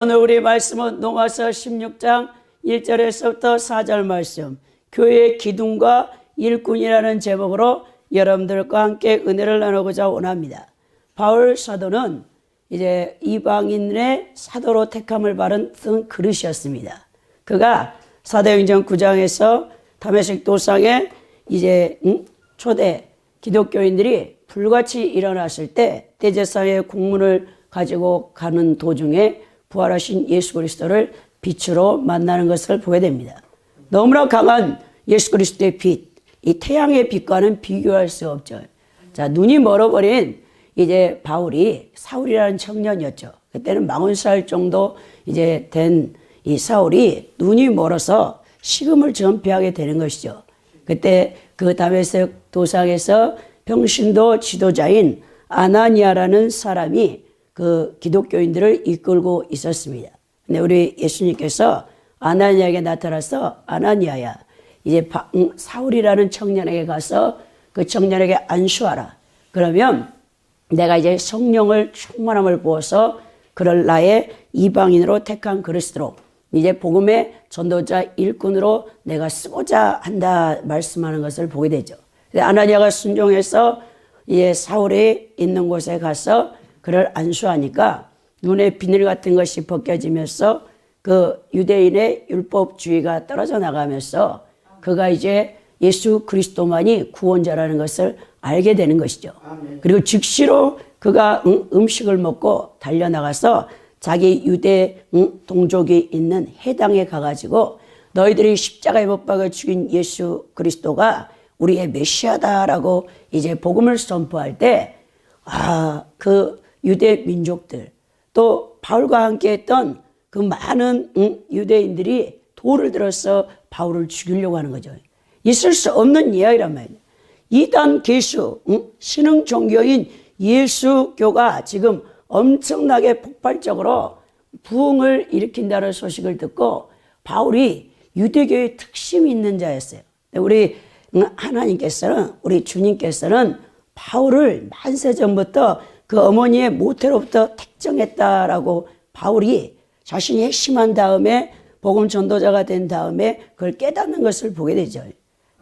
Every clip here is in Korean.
오늘 우리 말씀은 로마서 16장 1절에서부터 4절 말씀, 교회의 기둥과 일꾼이라는 제목으로 여러분들과 함께 은혜를 나누고자 원합니다. 바울 사도는 이제 이방인의 사도로 택함을 받은 그릇이었습니다. 그가 사도행전 9장에서 다메섹 도상에 이제 초대 기독교인들이 불같이 일어났을 때 대제사의 공문을 가지고 가는 도중에 부활하신 예수 그리스도를 빛으로 만나는 것을 보게 됩니다. 너무나 강한 예수 그리스도의 빛, 이 태양의 빛과는 비교할 수 없죠. 자, 눈이 멀어버린 이제 바울이 사울이라는 청년이었죠. 그때는 40살 정도 이제 된 이 사울이 눈이 멀어서 식음을 전폐하게 되는 것이죠. 그때 그 다메섹 도상에서 평신도 지도자인 아나니아라는 사람이 그 기독교인들을 이끌고 있었습니다. 근데 우리 예수님께서 아나니아에게 나타나서 아나니아야, 이제 사울이라는 청년에게 가서 그 청년에게 안수하라. 그러면 내가 이제 성령을 충만함을 부어서 그를 나의 이방인으로 택한 그리스도로 이제 복음의 전도자 일꾼으로 내가 쓰고자 한다 말씀하는 것을 보게 되죠. 아나니아가 순종해서 이제 사울이 있는 곳에 가서 그를 안수하니까 눈에 비늘 같은 것이 벗겨지면서 그 유대인의 율법주의가 떨어져 나가면서 그가 이제 예수 그리스도만이 구원자라는 것을 알게 되는 것이죠. 그리고 즉시로 그가 음식을 먹고 달려나가서 자기 유대 동족이 있는 해당에 가가지고 너희들이 십자가에 못 박아 죽인 예수 그리스도가 우리의 메시아다라고 이제 복음을 선포할 때 그 유대 민족들 또 바울과 함께 했던 그 많은 유대인들이 돌을 들어서 바울을 죽이려고 하는 거죠. 있을 수 없는 이야기란 말이에요. 이단 개수 신흥 종교인 예수교가 지금 엄청나게 폭발적으로 부흥을 일으킨다는 소식을 듣고 바울이 유대교의 특심이 있는 자였어요. 우리 하나님께서는 우리 주님께서는 바울을 만세 전부터 그 어머니의 모태로부터 택정했다라고 바울이 자신이 핵심한 다음에 복음 전도자가 된 다음에 그걸 깨닫는 것을 보게 되죠.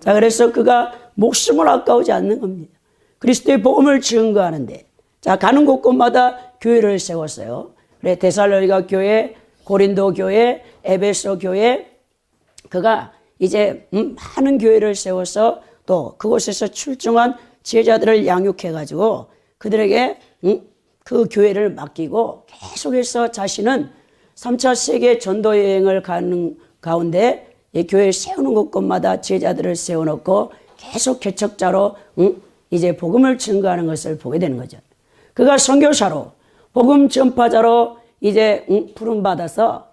자, 그래서 그가 목숨을 아까우지 않는 겁니다. 그리스도의 복음을 증거하는데, 자, 가는 곳곳마다 교회를 세웠어요. 그래, 데살로니가 교회, 고린도 교회, 에베소 교회, 그가 이제 많은 교회를 세워서 또 그곳에서 출중한 제자들을 양육해가지고 그들에게 그 교회를 맡기고 계속해서 자신은 3차 세계 전도 여행을 가는 가운데 이 교회를 세우는 곳곳마다 제자들을 세워놓고 계속 개척자로 이제 복음을 증거하는 것을 보게 되는 거죠. 그가 선교사로 복음 전파자로 이제 부름받아서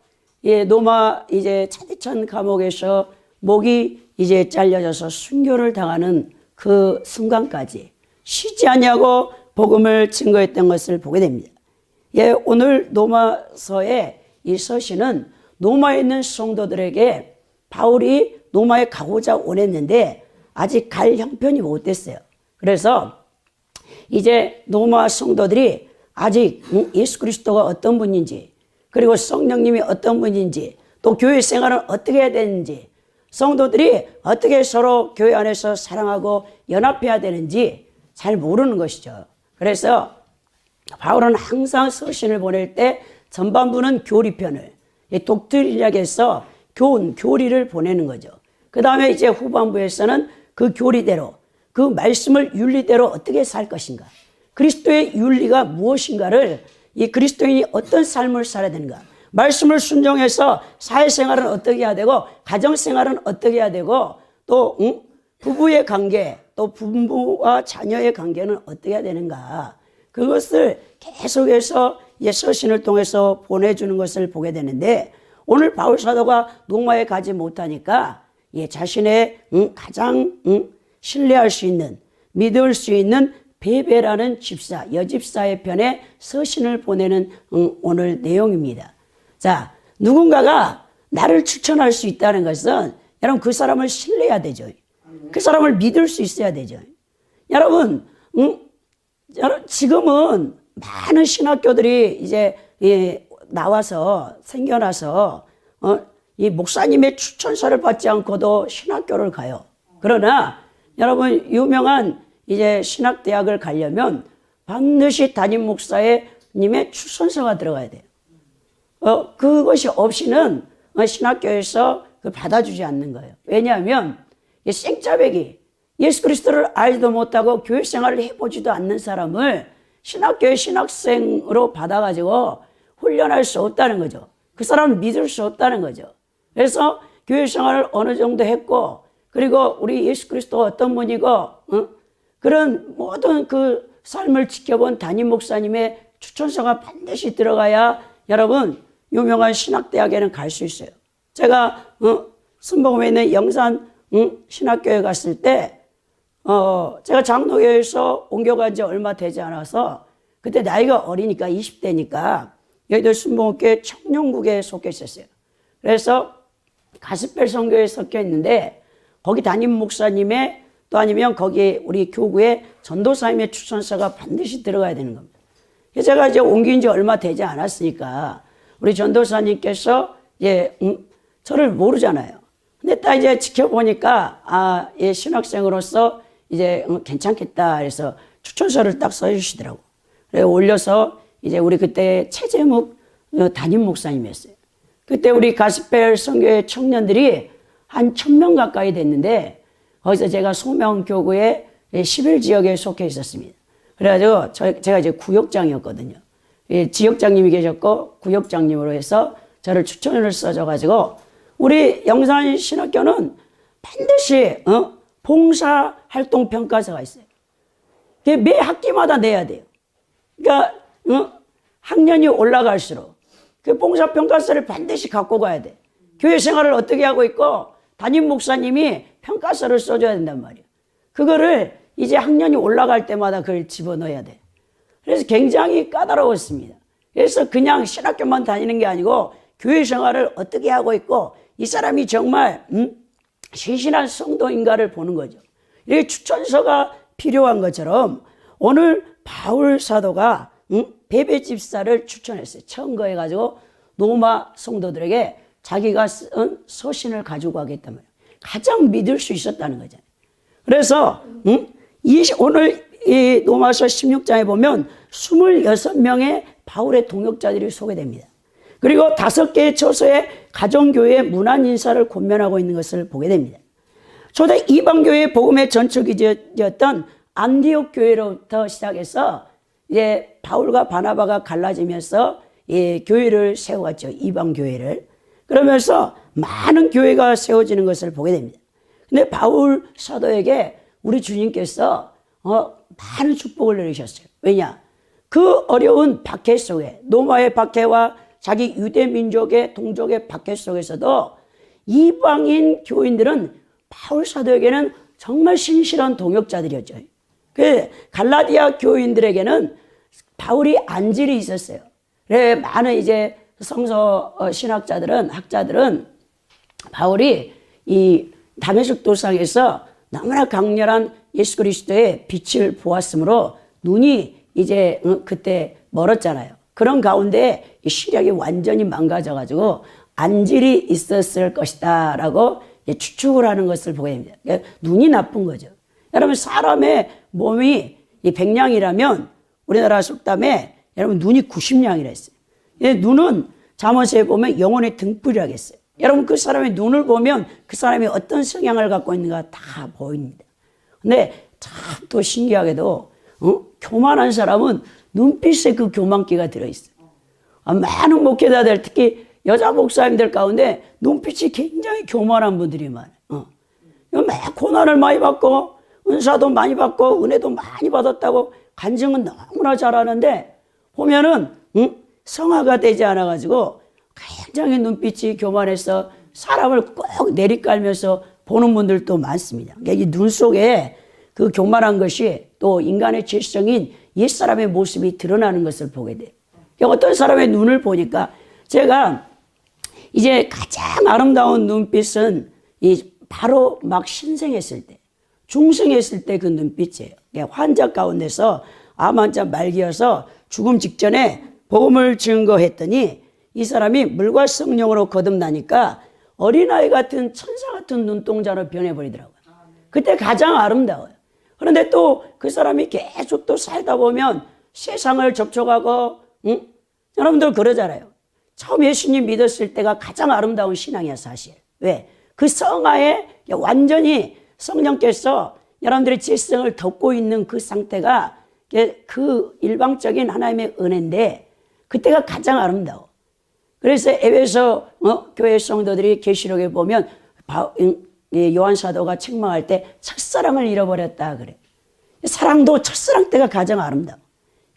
로마 이제 차디찬 감옥에서 목이 이제 잘려져서 순교를 당하는 그 순간까지 쉬지 않냐고 복음을 증거했던 것을 보게 됩니다. 오늘 로마서의 이 서신은 로마에 있는 성도들에게 바울이 로마에 가고자 원했는데 아직 갈 형편이 못 됐어요. 그래서 이제 로마 성도들이 아직 예수 그리스도가 어떤 분인지, 그리고 성령님이 어떤 분인지, 또 교회 생활은 어떻게 해야 되는지, 성도들이 어떻게 서로 교회 안에서 사랑하고 연합해야 되는지 잘 모르는 것이죠. 그래서 바울은 항상 서신을 보낼 때 전반부는 교리편을, 독트린학에서 교훈, 교리를 보내는 거죠. 그 다음에 이제 후반부에서는 그 교리대로, 그 말씀을 윤리대로 어떻게 살 것인가, 그리스도의 윤리가 무엇인가를, 이 그리스도인이 어떤 삶을 살아야 되는가, 말씀을 순종해서 사회생활은 어떻게 해야 되고 가정생활은 어떻게 해야 되고 또 부부의 관계, 또 부모와 자녀의 관계는 어떻게 해야 되는가, 그것을 계속해서 서신을 통해서 보내주는 것을 보게 되는데, 오늘 바울 사도가 로마에 가지 못하니까 자신의 가장 신뢰할 수 있는, 믿을 수 있는 베베라는 집사, 여집사의 편에 서신을 보내는 오늘 내용입니다. 자, 누군가가 나를 추천할 수 있다는 것은 여러분 그 사람을 신뢰해야 되죠. 그 사람을 믿을 수 있어야 되죠. 여러분, 지금은 많은 신학교들이 이제 나와서 생겨나서 이 목사님의 추천서를 받지 않고도 신학교를 가요. 그러나 여러분 유명한 이제 신학대학을 가려면 반드시 담임 목사님의 추천서가 들어가야 돼요. 그것이 없이는 신학교에서 받아주지 않는 거예요. 왜냐하면 이 생짜배기 예수 그리스도를 알지도 못하고 교회 생활을 해보지도 않는 사람을 신학교의 신학생으로 받아가지고 훈련할 수 없다는 거죠. 그 사람을 믿을 수 없다는 거죠. 그래서 교회 생활을 어느 정도 했고 그리고 우리 예수 그리스도가 어떤 분이고 그런 모든 그 삶을 지켜본 담임 목사님의 추천서가 반드시 들어가야 여러분 유명한 신학대학에는 갈 수 있어요. 제가 순복음에 있는 영산 신학교에 갔을 때 제가 장로교에서 옮겨간 지 얼마 되지 않아서 그때 나이가 어리니까 20대니까 여의도 순복음교회 청년국에 속해 있었어요. 그래서 가스펠 선교에 섞여 있는데 거기 담임 목사님의 또 아니면 거기 우리 교구에 전도사님의 추천서가 반드시 들어가야 되는 겁니다. 제가 이제 옮긴 지 얼마 되지 않았으니까 우리 전도사님께서 저를 모르잖아요. 근데 딱 이제 지켜보니까 예, 신학생으로서 이제 괜찮겠다 해서 추천서를 딱 써주시더라고. 그래서 올려서 이제 우리 그때 최재묵 담임 목사님이었어요. 그때 우리 가스펠 선교회 청년들이 한 1000명 가까이 됐는데 거기서 제가 소명교구의 11지역에 속해 있었습니다. 그래가지고 제가 이제 구역장이었거든요. 지역장님이 계셨고 구역장님으로 해서 저를 추천을 써줘가지고 우리 영산 신학교는 반드시 봉사활동 평가서가 있어요. 매 학기마다 내야 돼요. 그러니까 학년이 올라갈수록 그 봉사평가서를 반드시 갖고 가야 돼. 교회 생활을 어떻게 하고 있고 담임 목사님이 평가서를 써줘야 된단 말이에요. 그거를 이제 학년이 올라갈 때마다 그걸 집어넣어야 돼. 그래서 굉장히 까다로웠습니다. 그래서 그냥 신학교만 다니는 게 아니고 교회 생활을 어떻게 하고 있고 이 사람이 정말 신실한 성도인가를 보는 거죠. 이렇게 추천서가 필요한 것처럼 오늘 바울 사도가 베베 집사를 추천했어요. 청거해가지고 로마 성도들에게 자기가 쓴 서신을 가지고 가겠단 말이에요. 가장 믿을 수 있었다는 거잖아요. 그래서 오늘 이 로마서 16장에 보면 26명의 바울의 동역자들이 소개됩니다. 그리고 5개의 처소에 가정교회의 문안 인사를 권면하고 있는 것을 보게 됩니다. 초대 이방교회의 복음의 전초기지였던 안디옥 교회로부터 시작해서 이제 바울과 바나바가 갈라지면서 교회를 세워갔죠. 이방교회를. 그러면서 많은 교회가 세워지는 것을 보게 됩니다. 근데 바울 사도에게 우리 주님께서 많은 축복을 내리셨어요. 왜냐? 그 어려운 박해 속에 로마의 박해와 자기 유대 민족의 동족의 박해 속에서도 이방인 교인들은 바울 사도에게는 정말 신실한 동역자들이었죠. 그 갈라디아 교인들에게는 바울이 안질이 있었어요. 그래 많은 이제 성서 신학자들은 학자들은 바울이 이 다메섹 도상에서 너무나 강렬한 예수 그리스도의 빛을 보았으므로 눈이 이제 그때 멀었잖아요. 그런 가운데 이 시력이 완전히 망가져가지고 안질이 있었을 것이다 라고 추측을 하는 것을 보게 됩니다. 그러니까 눈이 나쁜 거죠. 여러분 사람의 몸이 이 100냥이라면 우리나라 속담에 여러분 눈이 90냥이라 했어요. 눈은 잠언서에 보면 영혼의 등불이라고 했어요. 여러분 그 사람의 눈을 보면 그 사람이 어떤 성향을 갖고 있는가 다 보입니다. 근데 참 또 신기하게도 교만한 사람은 눈빛에 그 교만기가 들어있어요. 많은 목회자들 특히 여자 목사님들 가운데 눈빛이 굉장히 교만한 분들이 많아요. 고난을 많이 받고 은사도 많이 받고 은혜도 많이 받았다고 간증은 너무나 잘하는데 보면은 성화가 되지 않아가지고 굉장히 눈빛이 교만해서 사람을 꼭 내리깔면서 보는 분들도 많습니다. 그러니까 이 눈 속에 그 교만한 것이 또 인간의 질성인 옛사람의 모습이 드러나는 것을 보게 돼요. 그러니까 어떤 사람의 눈을 보니까 제가 이제 가장 아름다운 눈빛은 바로 막 신생했을 때, 중생했을 때 그 눈빛이에요. 그러니까 환자 가운데서 암 환자 말기여서 죽음 직전에 복음을 증거했더니 이 사람이 물과 성령으로 거듭나니까 어린아이 같은 천사 같은 눈동자로 변해버리더라고요. 그때 가장 아름다워요. 그런데 또 그 사람이 계속 또 살다 보면 세상을 접촉하고, 여러분들 그러잖아요. 처음 예수님 믿었을 때가 가장 아름다운 신앙이야, 사실. 왜? 그 성화에 완전히 성령께서 여러분들의 지성을 덮고 있는 그 상태가 그 일방적인 하나님의 은혜인데 그때가 가장 아름다워. 그래서 에베소 교회 성도들이 계시록에 보면 요한 사도가 책망할 때 첫사랑을 잃어버렸다 그래. 사랑도 첫사랑 때가 가장 아름다워.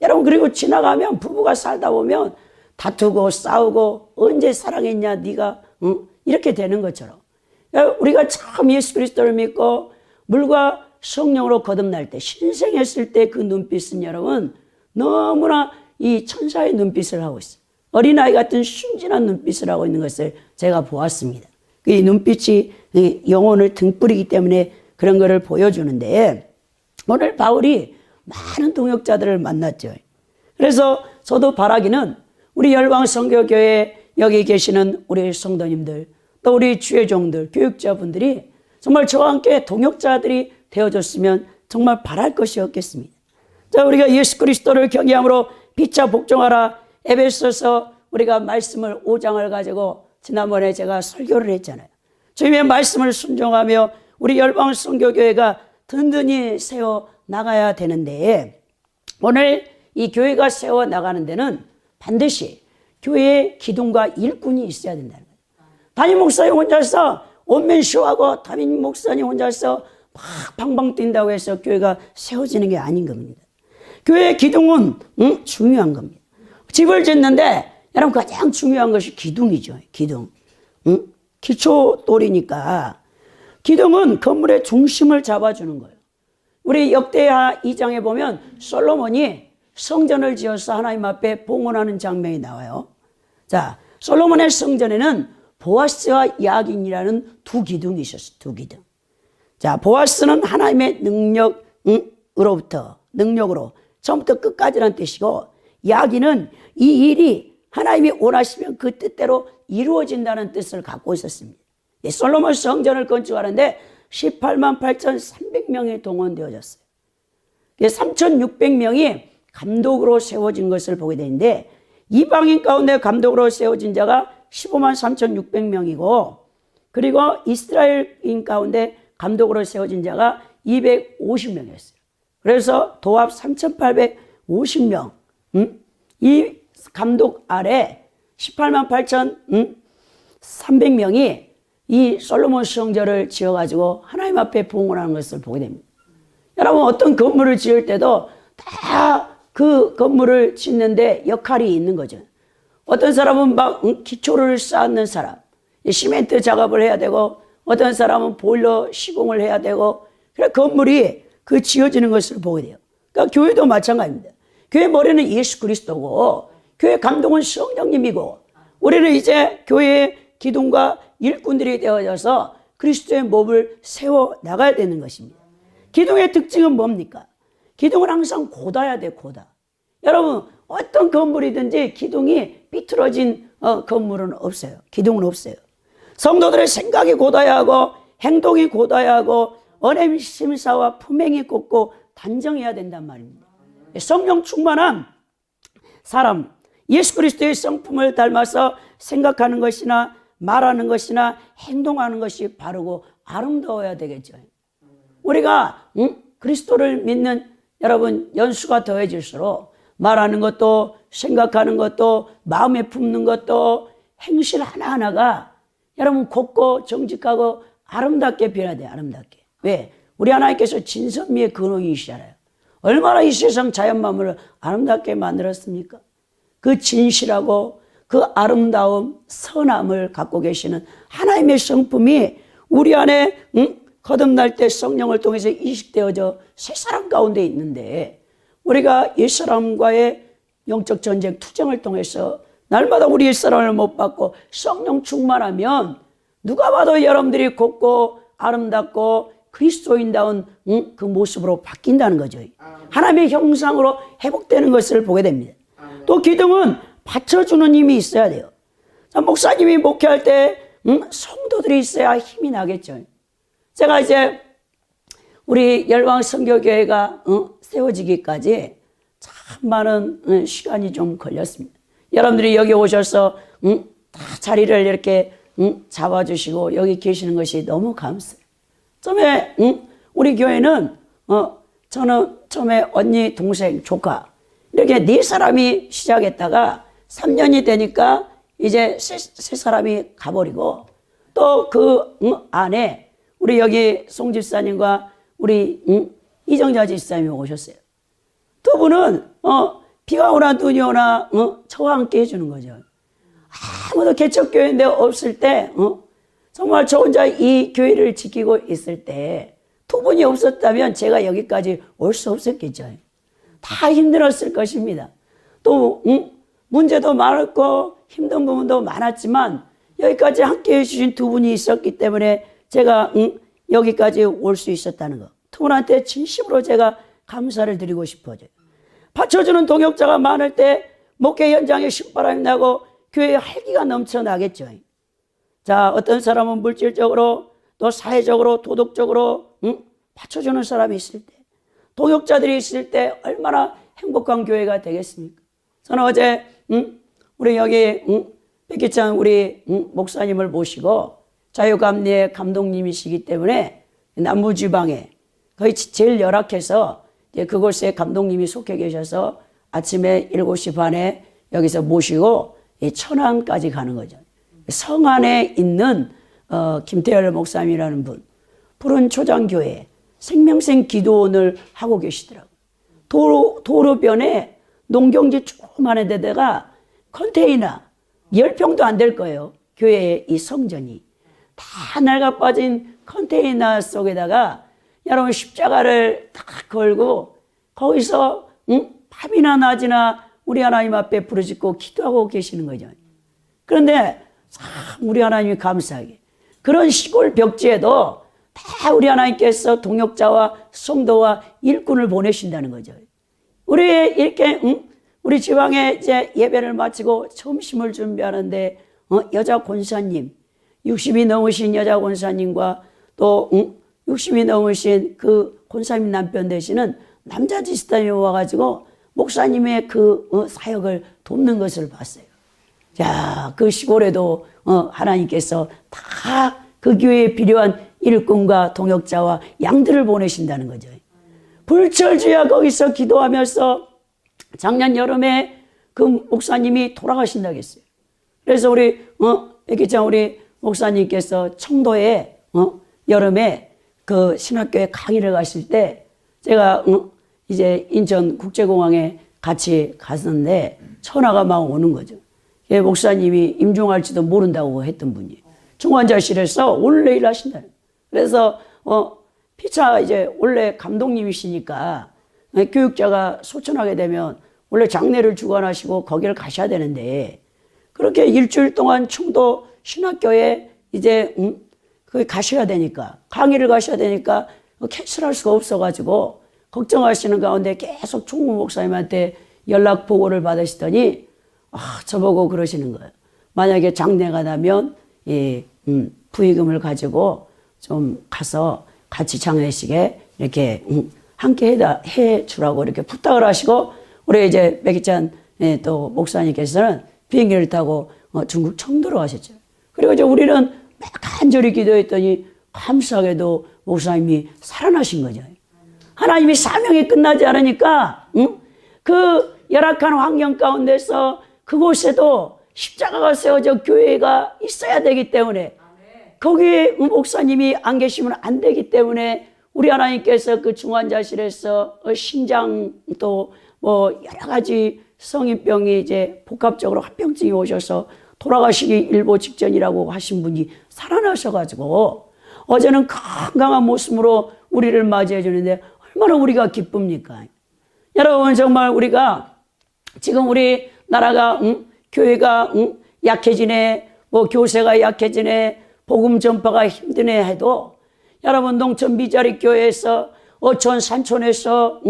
여러분 그리고 지나가면 부부가 살다 보면 다투고 싸우고 언제 사랑했냐 네가 이렇게 되는 것처럼 우리가 참 예수 그리스도를 믿고 물과 성령으로 거듭날 때 신생했을 때 그 눈빛은 여러분 너무나 이 천사의 눈빛을 하고 있어요. 어린아이 같은 순진한 눈빛을 하고 있는 것을 제가 보았습니다. 이 눈빛이 영혼을 등불이기 때문에 그런 것을 보여주는데 오늘 바울이 많은 동역자들을 만났죠. 그래서 저도 바라기는 우리 열방선교교회 여기 계시는 우리 성도님들 또 우리 주의 종들 교육자분들이 정말 저와 함께 동역자들이 되어줬으면 정말 바랄 것이 없겠습니다. 자, 우리가 예수 그리스도를 경외함으로 피차 복종하라. 에베소서 우리가 말씀을 5장을 가지고 지난번에 제가 설교를 했잖아요. 주님의 말씀을 순종하며 우리 열방선교교회가 든든히 세워 나가야 되는데 오늘 이 교회가 세워 나가는 데는 반드시 교회의 기둥과 일꾼이 있어야 된다는 거예요. 담임 목사님 혼자서 온면 쇼하고 담임 목사님 혼자서 막 방방 뛴다고 해서 교회가 세워지는 게 아닌 겁니다. 교회의 기둥은 중요한 겁니다. 집을 짓는데 여러분 가장 중요한 것이 기둥이죠. 기둥. 기초돌이니까 기둥은 건물의 중심을 잡아주는 거예요. 우리 역대하 2장에 보면 솔로몬이 성전을 지어서 하나님 앞에 봉헌하는 장면이 나와요. 자, 솔로몬의 성전에는 보아스와 야긴이라는 두 기둥이 있었어요. 두 기둥. 자, 보아스는 하나님의 능력으로 처음부터 끝까지라는 뜻이고 야긴은 이 일이 하나님이 원하시면 그 뜻대로 이루어진다는 뜻을 갖고 있었습니다. 솔로몬 성전을 건축하는데 18만 8,300명이 동원되어졌어요. 3,600명이 감독으로 세워진 것을 보게 되는데 이방인 가운데 감독으로 세워진 자가 15만 3,600명이고 그리고 이스라엘인 가운데 감독으로 세워진 자가 250명이었어요. 그래서 도합 3,850명. 이 감독 아래 18만 8,300명이 이 솔로몬 성전을 지어가지고 하나님 앞에 봉헌하는 것을 보게 됩니다. 여러분 어떤 건물을 지을 때도 다 그 건물을 짓는데 역할이 있는 거죠. 어떤 사람은 막 기초를 쌓는 사람, 시멘트 작업을 해야 되고 어떤 사람은 보일러 시공을 해야 되고 그래 건물이 그 지어지는 것을 보게 돼요. 그러니까 교회도 마찬가지입니다. 교회 머리는 예수 그리스도고 교회 감독은 성령님이고 우리는 이제 교회의 기둥과 일꾼들이 되어져서 그리스도의 몸을 세워 나가야 되는 것입니다. 기둥의 특징은 뭡니까? 기둥은 항상 고다야 돼, 고다. 여러분, 어떤 건물이든지 기둥이 삐뚤어진 건물은 없어요. 기둥은 없어요. 성도들의 생각이 고다야 하고 행동이 고다야 하고 언행 심사와 품행이 곱고 단정해야 된단 말입니다. 성령 충만한 사람, 예수 그리스도의 성품을 닮아서 생각하는 것이나 말하는 것이나 행동하는 것이 바르고 아름다워야 되겠죠. 우리가 그리스도를 믿는 여러분 연수가 더해질수록 말하는 것도 생각하는 것도 마음에 품는 것도 행실 하나하나가 여러분 곱고 정직하고 아름답게 변해야 돼요. 아름답게. 왜? 우리 하나님께서 진선미의 근원이시잖아요. 얼마나 이 세상 자연만물을 아름답게 만들었습니까? 그 진실하고 그 아름다움, 선함을 갖고 계시는 하나님의 성품이 우리 안에 거듭날 때 성령을 통해서 이식되어져 새 사람 가운데 있는데 우리가 옛사람과의 영적 전쟁, 투쟁을 통해서 날마다 우리 옛사람을 못 받고 성령 충만하면 누가 봐도 여러분들이 곱고 아름답고 그리스도인다운 그 모습으로 바뀐다는 거죠. 하나님의 형상으로 회복되는 것을 보게 됩니다. 또 기둥은 받쳐주는 힘이 있어야 돼요. 목사님이 목회할 때 성도들이 있어야 힘이 나겠죠. 제가 이제 우리 열왕 선교교회가 세워지기까지 참 많은 시간이 좀 걸렸습니다. 여러분들이 여기 오셔서 다 자리를 이렇게 잡아주시고 여기 계시는 것이 너무 감사해요. 처음에 우리 교회는 저는 처음에 언니, 동생, 조카 이렇게 4사람이 시작했다가 3년이 되니까 이제 세 사람이 가버리고 또 그 안에 우리 여기 송 집사님과 우리 이정자 집사님이 오셨어요. 두 분은 비가 오나 눈이 오나 저와 함께 해주는 거죠. 아무도 개척교회인데 없을 때 정말 저 혼자 이 교회를 지키고 있을 때 두 분이 없었다면 제가 여기까지 올 수 없었겠죠. 다 힘들었을 것입니다. 또 문제도 많았고 힘든 부분도 많았지만 여기까지 함께 해주신 두 분이 있었기 때문에 제가 여기까지 올 수 있었다는 것. 두 분한테 진심으로 제가 감사를 드리고 싶어요. 받쳐주는 동역자가 많을 때 목회 현장에 신바람이 나고 교회에 활기가 넘쳐나겠죠. 자, 어떤 사람은 물질적으로 또 사회적으로 도덕적으로 받쳐주는 사람이 있을 때, 동역자들이 있을 때 얼마나 행복한 교회가 되겠습니까? 저는 어제 우리 여기 백기찬 우리 목사님을 모시고 자유감리의 감독님이시기 때문에 남부지방에 거의 제일 열악해서 그곳에 감독님이 속해 계셔서 아침에 7시 반에 여기서 모시고 천안까지 가는 거죠. 성안에 있는 김태열 목사님이라는 분, 푸른 초장교회 생명생 기도원을 하고 계시더라고요. 도로변에 농경지 조그마한 데다가 컨테이너 10평도 안 될 거예요. 교회의 이 성전이 다 낡아 빠진 컨테이너 속에다가 여러분 십자가를 딱 걸고 거기서 밤이나 낮이나 우리 하나님 앞에 부르짖고 기도하고 계시는 거죠. 그런데 참 우리 하나님이 감사하게 그런 시골 벽지에도 다 우리 하나님께서 동역자와 성도와 일꾼을 보내신다는 거죠. 우리 이렇게 우리 지방에 이제 예배를 마치고 점심을 준비하는데 여자 권사님 60이 넘으신 여자 권사님과 또 60이 넘으신 그 권사님 남편 되시는 남자 지스타님이 와가지고 목사님의 그 사역을 돕는 것을 봤어요. 자, 그 시골에도 하나님께서 다 그 교회에 필요한 일꾼과 동역자와 양들을 보내신다는 거죠. 불철주야 거기서 기도하면서 작년 여름에 그 목사님이 돌아가신다고 했어요. 그래서 우리 백기찬 우리 목사님께서 청도에 여름에 그 신학교에 강의를 가실 때 제가 이제 인천국제공항에 같이 갔는데 전화가 막 오는 거죠. 예, 목사님이 임종할지도 모른다고 했던 분이 중환자실에서 오늘 내일 하신다. 그래서 피차 이제 원래 감독님이시니까 교육자가 소천하게 되면 원래 장례를 주관하시고 거기를 가셔야 되는데 그렇게 일주일 동안 청도 신학교에 이제 거기 가셔야 되니까 강의를 가셔야 되니까 캔슬할 수가 없어가지고 걱정하시는 가운데 계속 총무 목사님한테 연락 보고를 받으시더니 저보고 그러시는 거예요. 만약에 장례가 나면 부의금을 가지고 좀 가서 같이 장례식에 이렇게 함께 해 주라고 이렇게 부탁을 하시고 우리 이제 백기찬 또 목사님께서는 비행기를 타고 중국 청도로 가셨죠. 그리고 이제 우리는 간절히 기도했더니 감사하게도 목사님이 살아나신 거죠. 하나님이 사명이 끝나지 않으니까 그 열악한 환경 가운데서 그곳에도 십자가가 세워져 교회가 있어야 되기 때문에 거기에 목사님이 안 계시면 안 되기 때문에 우리 하나님께서 그 중환자실에서 신장 또 뭐 여러 가지 성인병이 이제 복합적으로 합병증이 오셔서 돌아가시기 일보 직전이라고 하신 분이 살아나셔가지고 어제는 건강한 모습으로 우리를 맞이해 주는데 얼마나 우리가 기쁩니까? 여러분 정말 우리가 지금 우리 나라가 교회가 약해지네 뭐 교세가 약해지네 복음 전파가 힘드네 해도 여러분 농촌 미자리 교회에서 어촌 산촌에서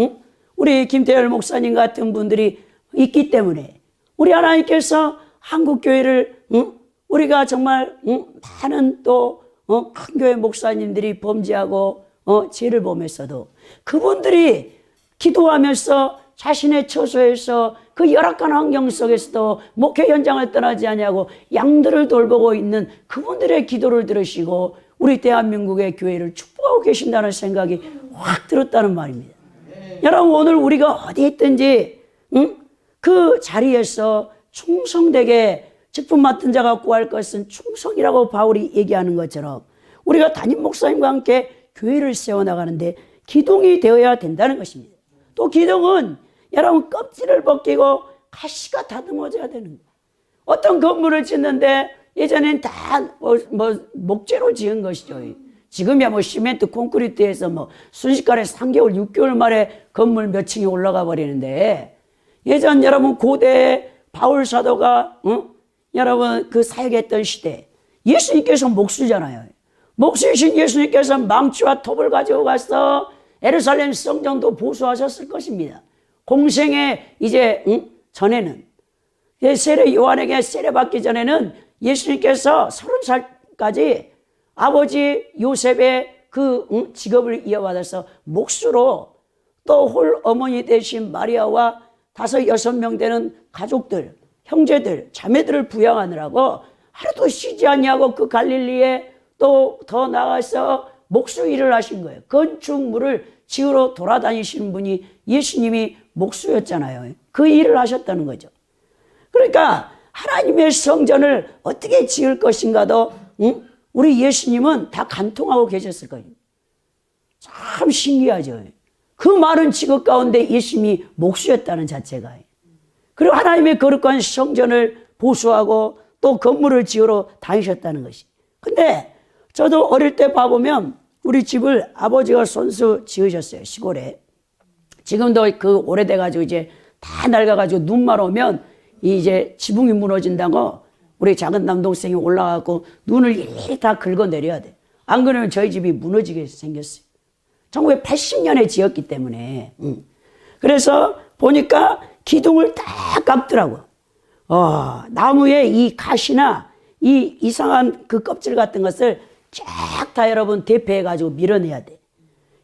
우리 김태열 목사님 같은 분들이 있기 때문에 우리 하나님께서 한국 교회를 우리가 정말 많은 또 큰 교회 목사님들이 범죄하고 죄를 범했어도 그분들이 기도하면서 자신의 처소에서 그 열악한 환경 속에서도 목회 현장을 떠나지 않냐고 양들을 돌보고 있는 그분들의 기도를 들으시고 우리 대한민국의 교회를 축복하고 계신다는 생각이 확 들었다는 말입니다. 여러분, 오늘 우리가 어디 있든지 그 자리에서 충성되게 직분 맡은 자가 구할 것은 충성이라고 바울이 얘기하는 것처럼 우리가 담임 목사님과 함께 교회를 세워나가는데 기둥이 되어야 된다는 것입니다. 또 기둥은 여러분 껍질을 벗기고 가시가 다듬어져야 되는 거예요. 어떤 건물을 짓는데 예전엔 다 목재로 지은 것이죠. 지금이야 시멘트 콘크리트에서 순식간에 3개월 6개월 만에 건물 몇 층이 올라가 버리는데 예전 여러분 고대 바울 사도가 여러분 그 사역했던 시대 예수님께서 목수잖아요. 목수이신 예수님께서 망치와 톱을 가지고 가서 예루살렘 성전도 보수하셨을 것입니다. 공생의 이제 전에는 세례 요한에게 세례 받기 전에는 예수님께서 30살까지 아버지 요셉의 그 직업을 이어받아서 목수로 또 홀 어머니 되신 마리아와 5, 6명 되는 가족들, 형제들, 자매들을 부양하느라고 하루도 쉬지 않냐고 그 갈릴리에 또 더 나가서 목수 일을 하신 거예요. 건축물을 지으러 돌아다니시는 분이 예수님이 목수였잖아요. 그 일을 하셨다는 거죠. 그러니까 하나님의 성전을 어떻게 지을 것인가도 우리 예수님은 다 간통하고 계셨을 거예요. 참 신기하죠. 그 많은 직업 가운데 예수님이 목수였다는 자체가. 그리고 하나님의 거룩한 성전을 보수하고 또 건물을 지으러 다니셨다는 것이. 근데 저도 어릴 때 봐보면 우리 집을 아버지가 손수 지으셨어요. 시골에. 지금도 그 오래돼가지고 이제 다 낡아가지고 눈만 오면 이제 지붕이 무너진다고 우리 작은 남동생이 올라가고 눈을 일일이 다 긁어내려야 돼. 안 그러면 저희 집이 무너지게 생겼어요. 1980년에 지었기 때문에. 그래서 보니까 기둥을 다 깎더라고. 나무에 이 가시나 이 이상한 그 껍질 같은 것을 쫙 다 여러분 대패해가지고 밀어내야 돼.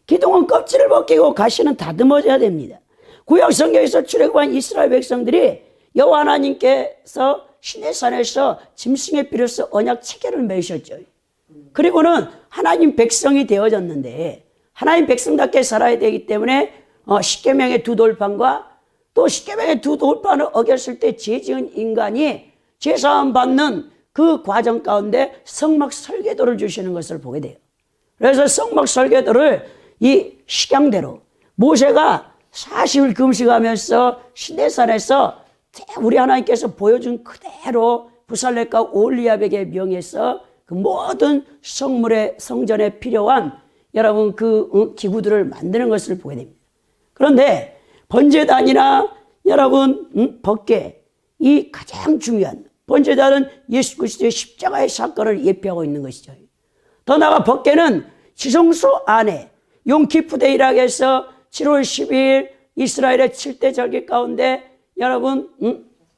기둥은 껍질을 벗기고 가시는 다듬어져야 됩니다. 구약 성경에서 출애굽한 이스라엘 백성들이 여호와 하나님께서 시내산에서 짐승의 피를 써 언약 체계를 맺으셨죠. 그리고는 하나님 백성이 되어졌는데 하나님 백성답게 살아야 되기 때문에 십계명의 두 돌판과 또 십계명의 두 돌판을 어겼을 때 죄 지은 인간이 제사함 받는 그 과정 가운데 성막 설계도를 주시는 것을 보게 돼요. 그래서 성막 설계도를 이 식양대로 모세가 40일 금식하면서 시내산에서 우리 하나님께서 보여준 그대로 부살렙과 오홀리압에게 명해서 그 모든 성물의 성전에 필요한 여러분 그 기구들을 만드는 것을 보게 됩니다. 그런데 번제단이나 여러분 법궤 이 가장 중요한 번제단은 예수 그리스도의 십자가의 사건을 예표하고 있는 것이죠. 더 나아가 법궤는 지성소 안에 용키푸데이라고 해서 7월 12일 이스라엘의 7대 절기 가운데 여러분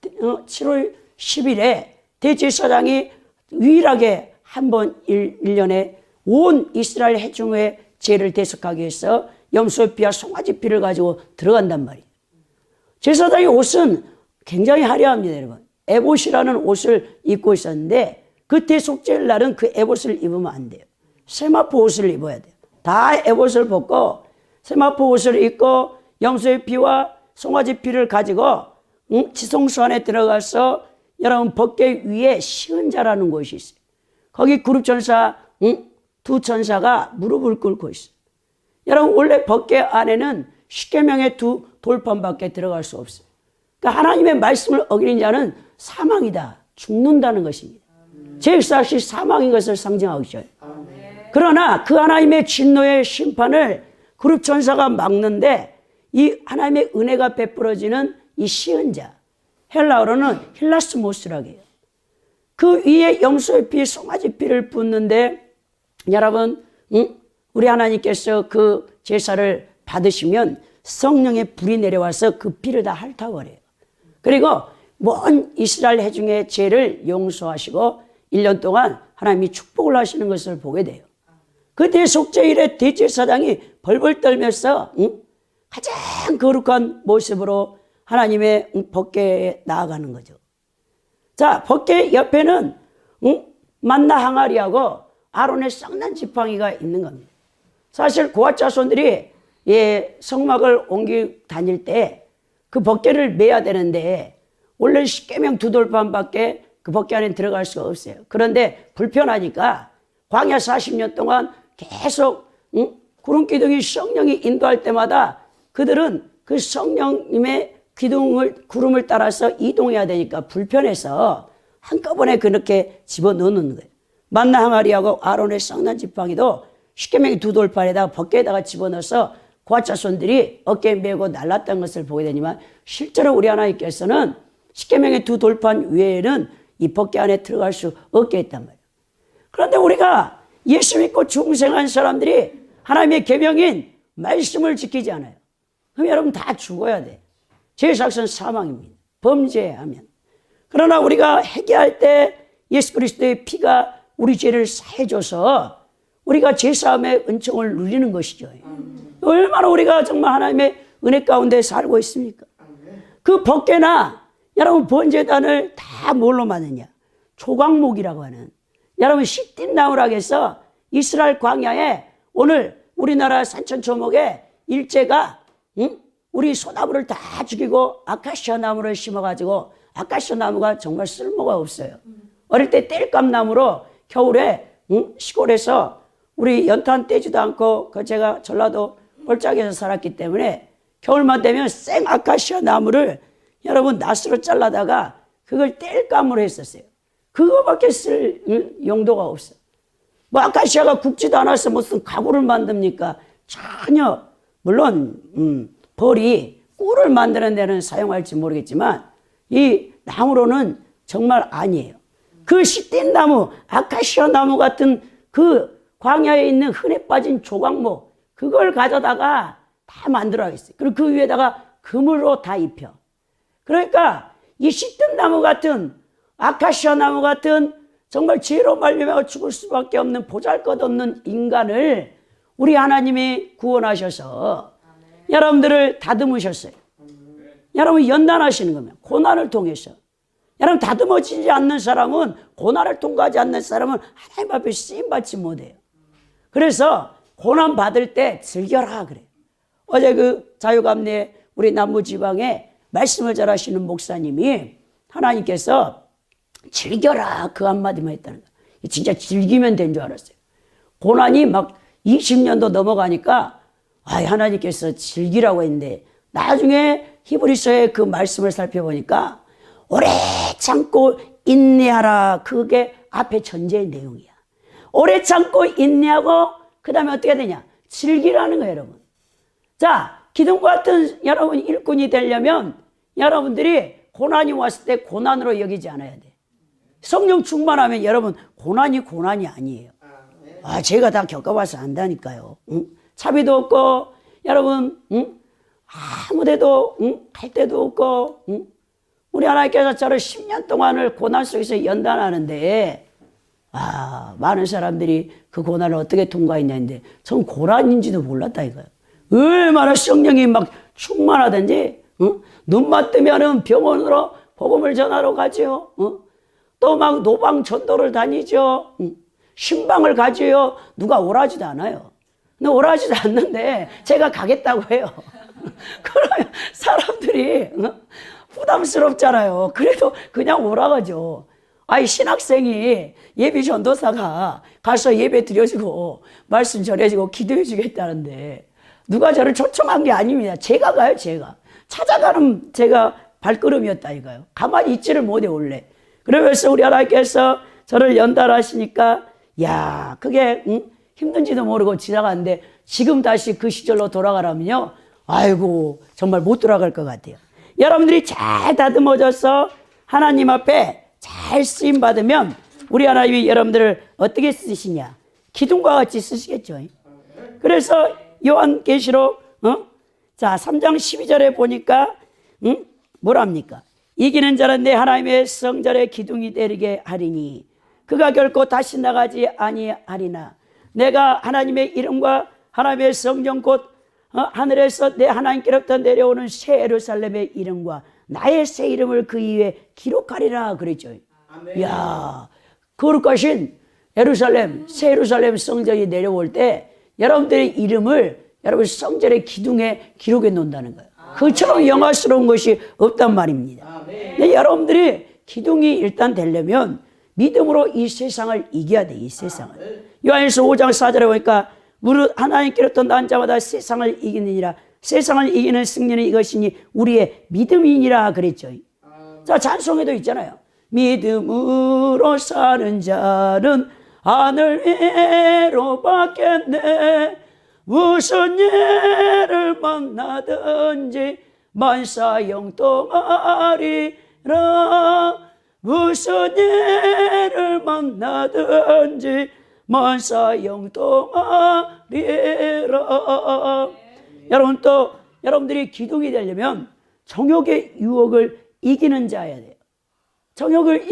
7월 10일에 대제사장이 유일하게 한 번 1년에 온 이스라엘 회중의 죄를 대속하기 위해서 염소의 피와 송아지 피를 가지고 들어간단 말이에요. 제사장의 옷은 굉장히 화려합니다, 여러분. 에봇이라는 옷을 입고 있었는데 그 대속죄일 날은 그 에봇을 입으면 안 돼요. 세마포 옷을 입어야 돼요. 다 에봇을 벗고 세마포 옷을 입고 염소의 피와 송아지 피를 가지고 지성소 안에 들어가서 여러분 법궤 위에 시은자라는 곳이 있어요. 거기 그룹천사 두 천사가 무릎을 꿇고 있어요. 여러분 원래 법궤 안에는 십계명의 두 돌판밖에 들어갈 수 없어요. 그러니까 하나님의 말씀을 어기는 자는 사망이다. 죽는다는 것입니다. 제1사시 사망인 것을 상징하고 있어요. 그러나 그 하나님의 진노의 심판을 그룹 천사가 막는데 이 하나님의 은혜가 베풀어지는 이 시은자, 헬라어로는 힐라스모스라고 해요. 그 위에 염소의 피, 송아지 피를 붓는데 여러분 우리 하나님께서 그 제사를 받으시면 성령의 불이 내려와서 그 피를 다 핥아버려요. 그리고 먼 이스라엘 회중의 죄를 용서하시고 1년 동안 하나님이 축복을 하시는 것을 보게 돼요. 그때 속죄일에 대제사장이 벌벌 떨면서 가장 거룩한 모습으로 하나님의 법궤에 나아가는 거죠. 자, 법궤 옆에는 만나 항아리하고 아론의 썩난 지팡이가 있는 겁니다. 사실 고앗 자손들이 성막을 옮기 다닐 때 그 법궤를 메야 되는데 원래 십계명 두 돌판밖에 그 법궤 안에 들어갈 수가 없어요. 그런데 불편하니까 광야 40년 동안 계속 구름 기둥이 성령이 인도할 때마다 그들은 그 성령님의 구름을 따라서 이동해야 되니까 불편해서 한꺼번에 그렇게 집어넣는 거예요. 만나 항아리하고 아론의 썩난 지팡이도 십계명의 두 돌판에다가 법궤에다가 집어넣어서 고앗 자손들이 어깨에 메고 날랐던 것을 보게 되지만 실제로 우리 하나님께서는 십계명의 두 돌판 외에는 이 법궤 안에 들어갈 수 없게 했단 말이에요. 그런데 우리가 예수 믿고 중생한 사람들이 하나님의 계명인 말씀을 지키지 않아요. 그럼 여러분 다 죽어야 돼. 죄의 삭은 사망입니다. 범죄하면. 그러나 우리가 회개할 때 예수 그리스도의 피가 우리 죄를 사해줘서 우리가 죄사함의 은총을 누리는 것이죠. 얼마나 우리가 정말 하나님의 은혜 가운데 살고 있습니까? 그 법궤나 여러분 번제단을 다 뭘로 만드냐? 조각목이라고 하는, 여러분 시띠 나무라고 해서 이스라엘 광야에 오늘 우리나라 산천초목에 일제가 우리 소나무를 다 죽이고 아카시아 나무를 심어가지고 아카시아 나무가 정말 쓸모가 없어요. 어릴 때 땔감나무로 겨울에 시골에서 우리 연탄 떼지도 않고 제가 전라도 꼴짝에서 살았기 때문에 겨울만 되면 생 아카시아 나무를 여러분 낫으로 잘라다가 그걸 땔감으로 했었어요. 그거밖에 쓸 용도가 없어요. 뭐 아카시아가 굵지도 않아서 무슨 가구를 만듭니까? 전혀. 물론 벌이 꿀을 만드는 데는 사용할지 모르겠지만 이 나무로는 정말 아니에요. 그 시띠 나무, 아카시아 나무 같은 그 광야에 있는 흔해 빠진 조각목, 그걸 가져다가 다 만들어 하겠어요. 그리고 그 위에다가 금으로 다 입혀. 그러니까 이 시뜬 나무 같은, 아카시아 나무 같은 정말 죄로 말미암아 죽을 수밖에 없는 보잘것없는 인간을 우리 하나님이 구원하셔서 여러분들을 다듬으셨어요. 여러분 연단하시는 겁니다. 고난을 통해서. 여러분 다듬어지지 않는 사람은, 고난을 통과하지 않는 사람은 하나님 앞에 쓰임받지 못해요. 그래서 고난 받을 때 즐겨라 그래요. 어제 그 자유감리에 우리 남부지방에 말씀을 잘하시는 목사님이 하나님께서 즐겨라 그 한마디만 했다는 거예요. 진짜 즐기면 된 줄 알았어요. 고난이 막 20년도 넘어가니까 하나님께서 즐기라고 했는데 나중에 히브리서의 그 말씀을 살펴보니까 오래 참고 인내하라, 그게 앞에 전제의 내용이야. 오래 참고 인내하고 그 다음에 어떻게 되냐? 즐기라는 거예요, 여러분. 자, 기둥과 같은 여러분 일꾼이 되려면 여러분들이 고난이 왔을 때 고난으로 여기지 않아야 돼. 성령 충만하면 여러분 고난이 아니에요. 제가 다 겪어봐서 안다니까요. 차비도 없고 여러분 아무데도 갈 데도 없고 우리 하나님께서 저를 10년 동안을 고난 속에서 연단하는데 많은 사람들이 그 고난을 어떻게 통과했냐는데 전 고난인지도 몰랐다 이거예요. 얼마나 성령이 막 충만하든지 눈만 뜨면은 병원으로 복음을 전하러 가죠. 또 막 노방 전도를 다니죠. 신방을 가지요. 누가 오라지도 않아요. 근데 오라지도 않는데 제가 가겠다고 해요. 그러면 사람들이 부담스럽잖아요. 그래도 그냥 오라가죠. 신학생이 예비 전도사가 가서 예배 드려주고 말씀 전해주고 기도해 주겠다는데 누가 저를 초청한 게 아닙니다. 제가 가요, 제가. 찾아가는 제가 발걸음이었다 이거요. 가만히 있지를 못해 원래. 그러면서 우리 하나님께서 저를 연단하시니까 그게 힘든지도 모르고 지나갔는데 지금 다시 그 시절로 돌아가라면요. 아이고 정말 못 돌아갈 것 같아요. 여러분들이 잘 다듬어져서 하나님 앞에 잘 쓰임 받으면 우리 하나님이 여러분들을 어떻게 쓰시냐? 기둥과 같이 쓰시겠죠. 그래서 요한계시록 3장 12절에 보니까 뭐랍니까? 이기는 자는 내 하나님의 성전의 기둥이 되게 하리니 그가 결코 다시 나가지 아니하리나. 내가 하나님의 이름과 하나님의 성전 곧 하늘에서 내 하나님께로부터 내려오는 새 예루살렘의 이름과 나의 새 이름을 그 위에 기록하리라 그랬죠. 이야, 거룩하신 예루살렘, 새 예루살렘 성전이 내려올 때 여러분들의 이름을 여러분 성전의 기둥에 기록해 놓는다는 거예요. 그처럼 영화스러운 것이 없단 말입니다. 근데 여러분들이 기둥이 일단 되려면 믿음으로 이 세상을 이겨야 돼. 이 세상을. 요한일서 5장 4절에 보니까 무릇 하나님께로부터 난 자마다 세상을 이기느니라. 세상을 이기는 승리는 이것이니 우리의 믿음이니라 그랬죠. 자, 찬송에도 있잖아요. 믿음으로 사는 자는 하늘 위로 받겠네. 무슨 일을 만나든지 만사 영통하리라. 무슨 일을 만나든지 만사 영통하리라. 여러분, 또 여러분들이 기둥이 되려면 정욕의 유혹을 이기는 자여야 돼요. 정욕을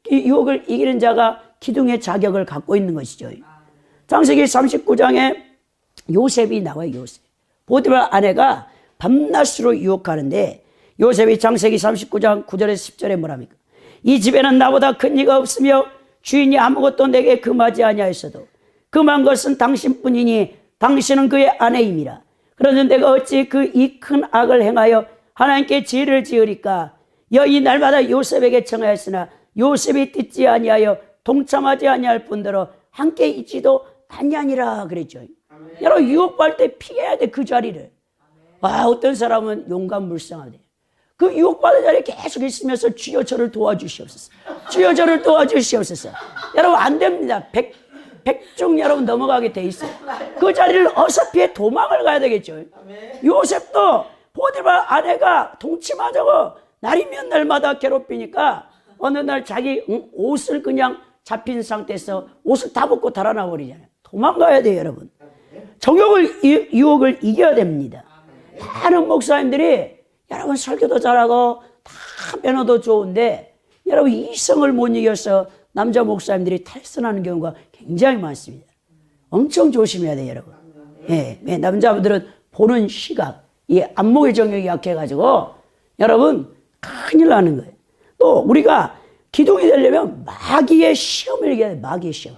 유혹을 이기는 자가 기둥의 자격을 갖고 있는 것이죠. 창세기 39장에 요셉이 나와요. 요셉. 보디발 아내가 밤낮으로 유혹하는데 요셉이 창세기 39장 9절에서 10절에 뭐랍니까? 이 집에는 나보다 큰 이가 없으며 주인이 아무것도 내게 금하지 아니하였어도 금한 것은 당신뿐이니 당신은 그의 아내임이라. 그러는 내가 어찌 그 이 큰 악을 행하여 하나님께 죄를 지으리까? 여이 날마다 요셉에게 청하였으나 요셉이 듣지 아니하여 동참하지 아니할 뿐더러 함께 있지도 아니하니라 그랬죠. 여러분, 유혹받을 때 피해야 돼, 그 자리를. 어떤 사람은 용감불성하대. 그 유혹받은 자리에 계속 있으면서 주여 저를 도와주시옵소서. 주여 저를 도와주시옵소서. 여러분, 안 됩니다. 백중 여러분 넘어가게 돼 있어요. 그 자리를 어서 피해 도망을 가야 되겠죠. 요셉도 보디발 아내가 동침하자고 날이면 날마다 괴롭히니까 어느 날 자기 옷을 그냥 잡힌 상태에서 옷을 다 벗고 달아나 버리잖아요. 도망가야 돼요, 여러분. 정욕을 유혹을 이겨야 됩니다. 많은 목사님들이 여러분 설교도 잘하고 다 매너도 좋은데 여러분 이성을 못 이겨서 남자 목사님들이 탈선하는 경우가 굉장히 많습니다. 엄청 조심해야 돼요, 여러분. 예, 남자분들은 보는 시각, 이 안목의 정욕이 약해가지고 여러분 큰일 나는 거예요. 또 우리가 기둥이 되려면 마귀의 시험을 이겨야 돼요. 마귀의 시험.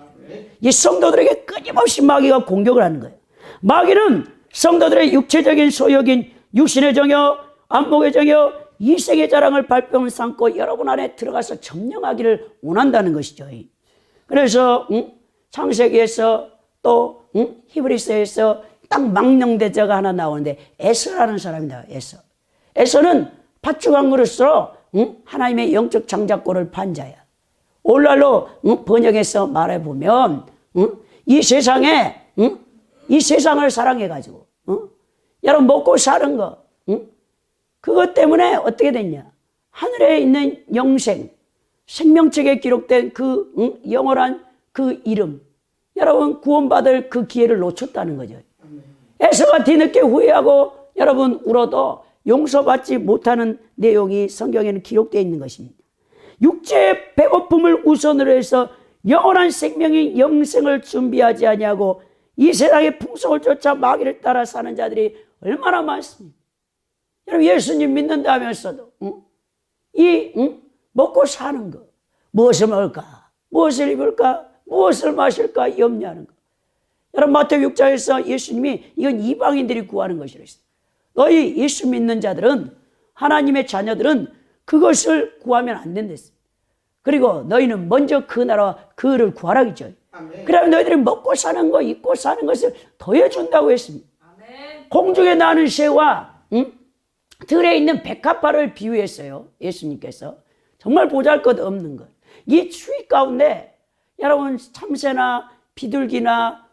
이 성도들에게 끊임없이 마귀가 공격을 하는 거예요. 마귀는 성도들의 육체적인 소욕인 육신의 정욕, 안목의 정욕, 이생의 자랑을 발병 삼고 여러분 안에 들어가서 점령하기를 원한다는 것이죠. 그래서 창세기에서 또 히브리서에서 딱 망령대자가 하나 나오는데 에서라는 사람이 나와요. 에서는 팥죽한 그릇으로 하나님의 영적 장자권을 판 자야. 오늘날로 번역해서 말해보면 이 세상에 이 세상을 사랑해가지고 여러분 먹고 사는 거 그것 때문에 어떻게 됐냐? 하늘에 있는 영생, 생명책에 기록된 그 영원한 그 이름, 여러분 구원받을 그 기회를 놓쳤다는 거죠. 에서가 뒤늦게 후회하고 여러분 울어도 용서받지 못하는 내용이 성경에는 기록되어 있는 것입니다. 육체의 배고픔을 우선으로 해서 영원한 생명인 영생을 준비하지 아니하고 이 세상의 풍속을 쫓아 마귀를 따라 사는 자들이 얼마나 많습니까? 여러분 예수님 믿는다면서도 먹고 사는 거, 무엇을 먹을까, 무엇을 입을까, 무엇을 마실까 염려하는 거. 여러분 마태복음 6장에서 예수님이 이건 이방인들이 구하는 것이라 했어요. 너희 예수 믿는 자들은, 하나님의 자녀들은 그것을 구하면 안 된댔어요. 그리고 너희는 먼저 그 나라와 그를 구하라 했죠. 그러면 너희들이 먹고 사는 거, 입고 사는 것을 더해준다고 했습니다. 아멘. 공중에 나는 새와 들에 있는 백합화를 비유했어요. 예수님께서. 정말 보잘것없는 것. 이 추위 가운데 여러분 참새나 비둘기나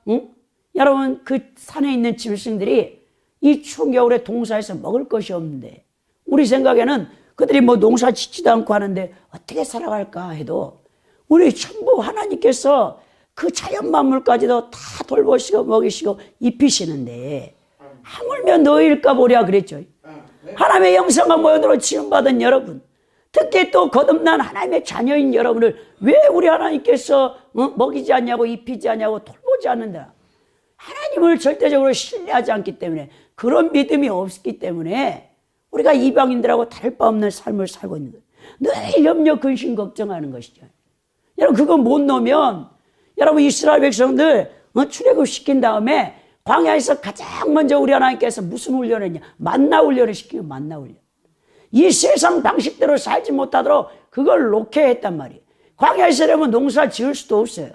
여러분 그 산에 있는 짐승들이 이 추운 겨울에 동사에서 먹을 것이 없는데 우리 생각에는 그들이 뭐 농사 짓지도 않고 하는데 어떻게 살아갈까 해도 우리 전부 하나님께서 그 자연 만물까지도 다 돌보시고 먹이시고 입히시는데 하물며 너희일까 보랴 그랬죠. 하나님의 영상과 모형으로 지음받은 여러분, 특히 또 거듭난 하나님의 자녀인 여러분을 왜 우리 하나님께서 먹이지 않냐고 입히지 않냐고 돌보지 않는다. 하나님을 절대적으로 신뢰하지 않기 때문에, 그런 믿음이 없기 때문에 우리가 이방인들하고 다를 바 없는 삶을 살고 있는 거예요. 늘 염려, 근심, 걱정하는 것이죠. 여러분 그거 못 놓으면, 여러분 이스라엘 백성들 출애굽시킨 다음에 광야에서 가장 먼저 우리 하나님께서 무슨 훈련을 했냐? 만나 훈련을 시키고, 만나 훈련. 이 세상 방식대로 살지 못하도록 그걸 놓게 했단 말이에요. 광야에서 여러분 농사 지을 수도 없어요.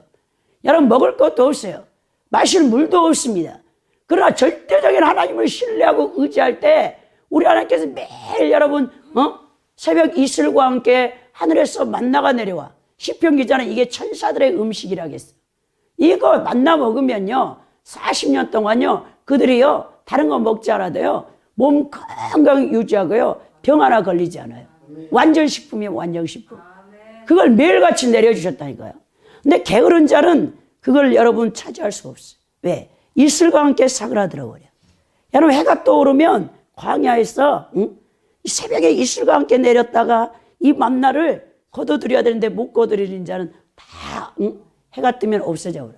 여러분 먹을 것도 없어요. 마실 물도 없습니다. 그러나 절대적인 하나님을 신뢰하고 의지할 때 우리 하나님께서 매일 여러분 새벽 이슬과 함께 하늘에서 만나가 내려와. 시편 기자는 이게 천사들의 음식이라고 했어요. 이거 만나 먹으면요 40년 동안요 그들이요 다른 거 먹지 않아도요 몸 건강 유지하고요 병 하나 걸리지 않아요. 완전 식품이에요. 완전 식품. 그걸 매일같이 내려주셨다니까요. 근데 게으른 자는 그걸 여러분 차지할 수가 없어요. 왜? 이슬과 함께 사그라들어 버려. 여러분 해가 떠오르면 광야에서 새벽에 이슬과 함께 내렸다가 이 만나를 거둬들여야 되는데 못 거둬들이는 자는 다 해가 뜨면 없어져 버려.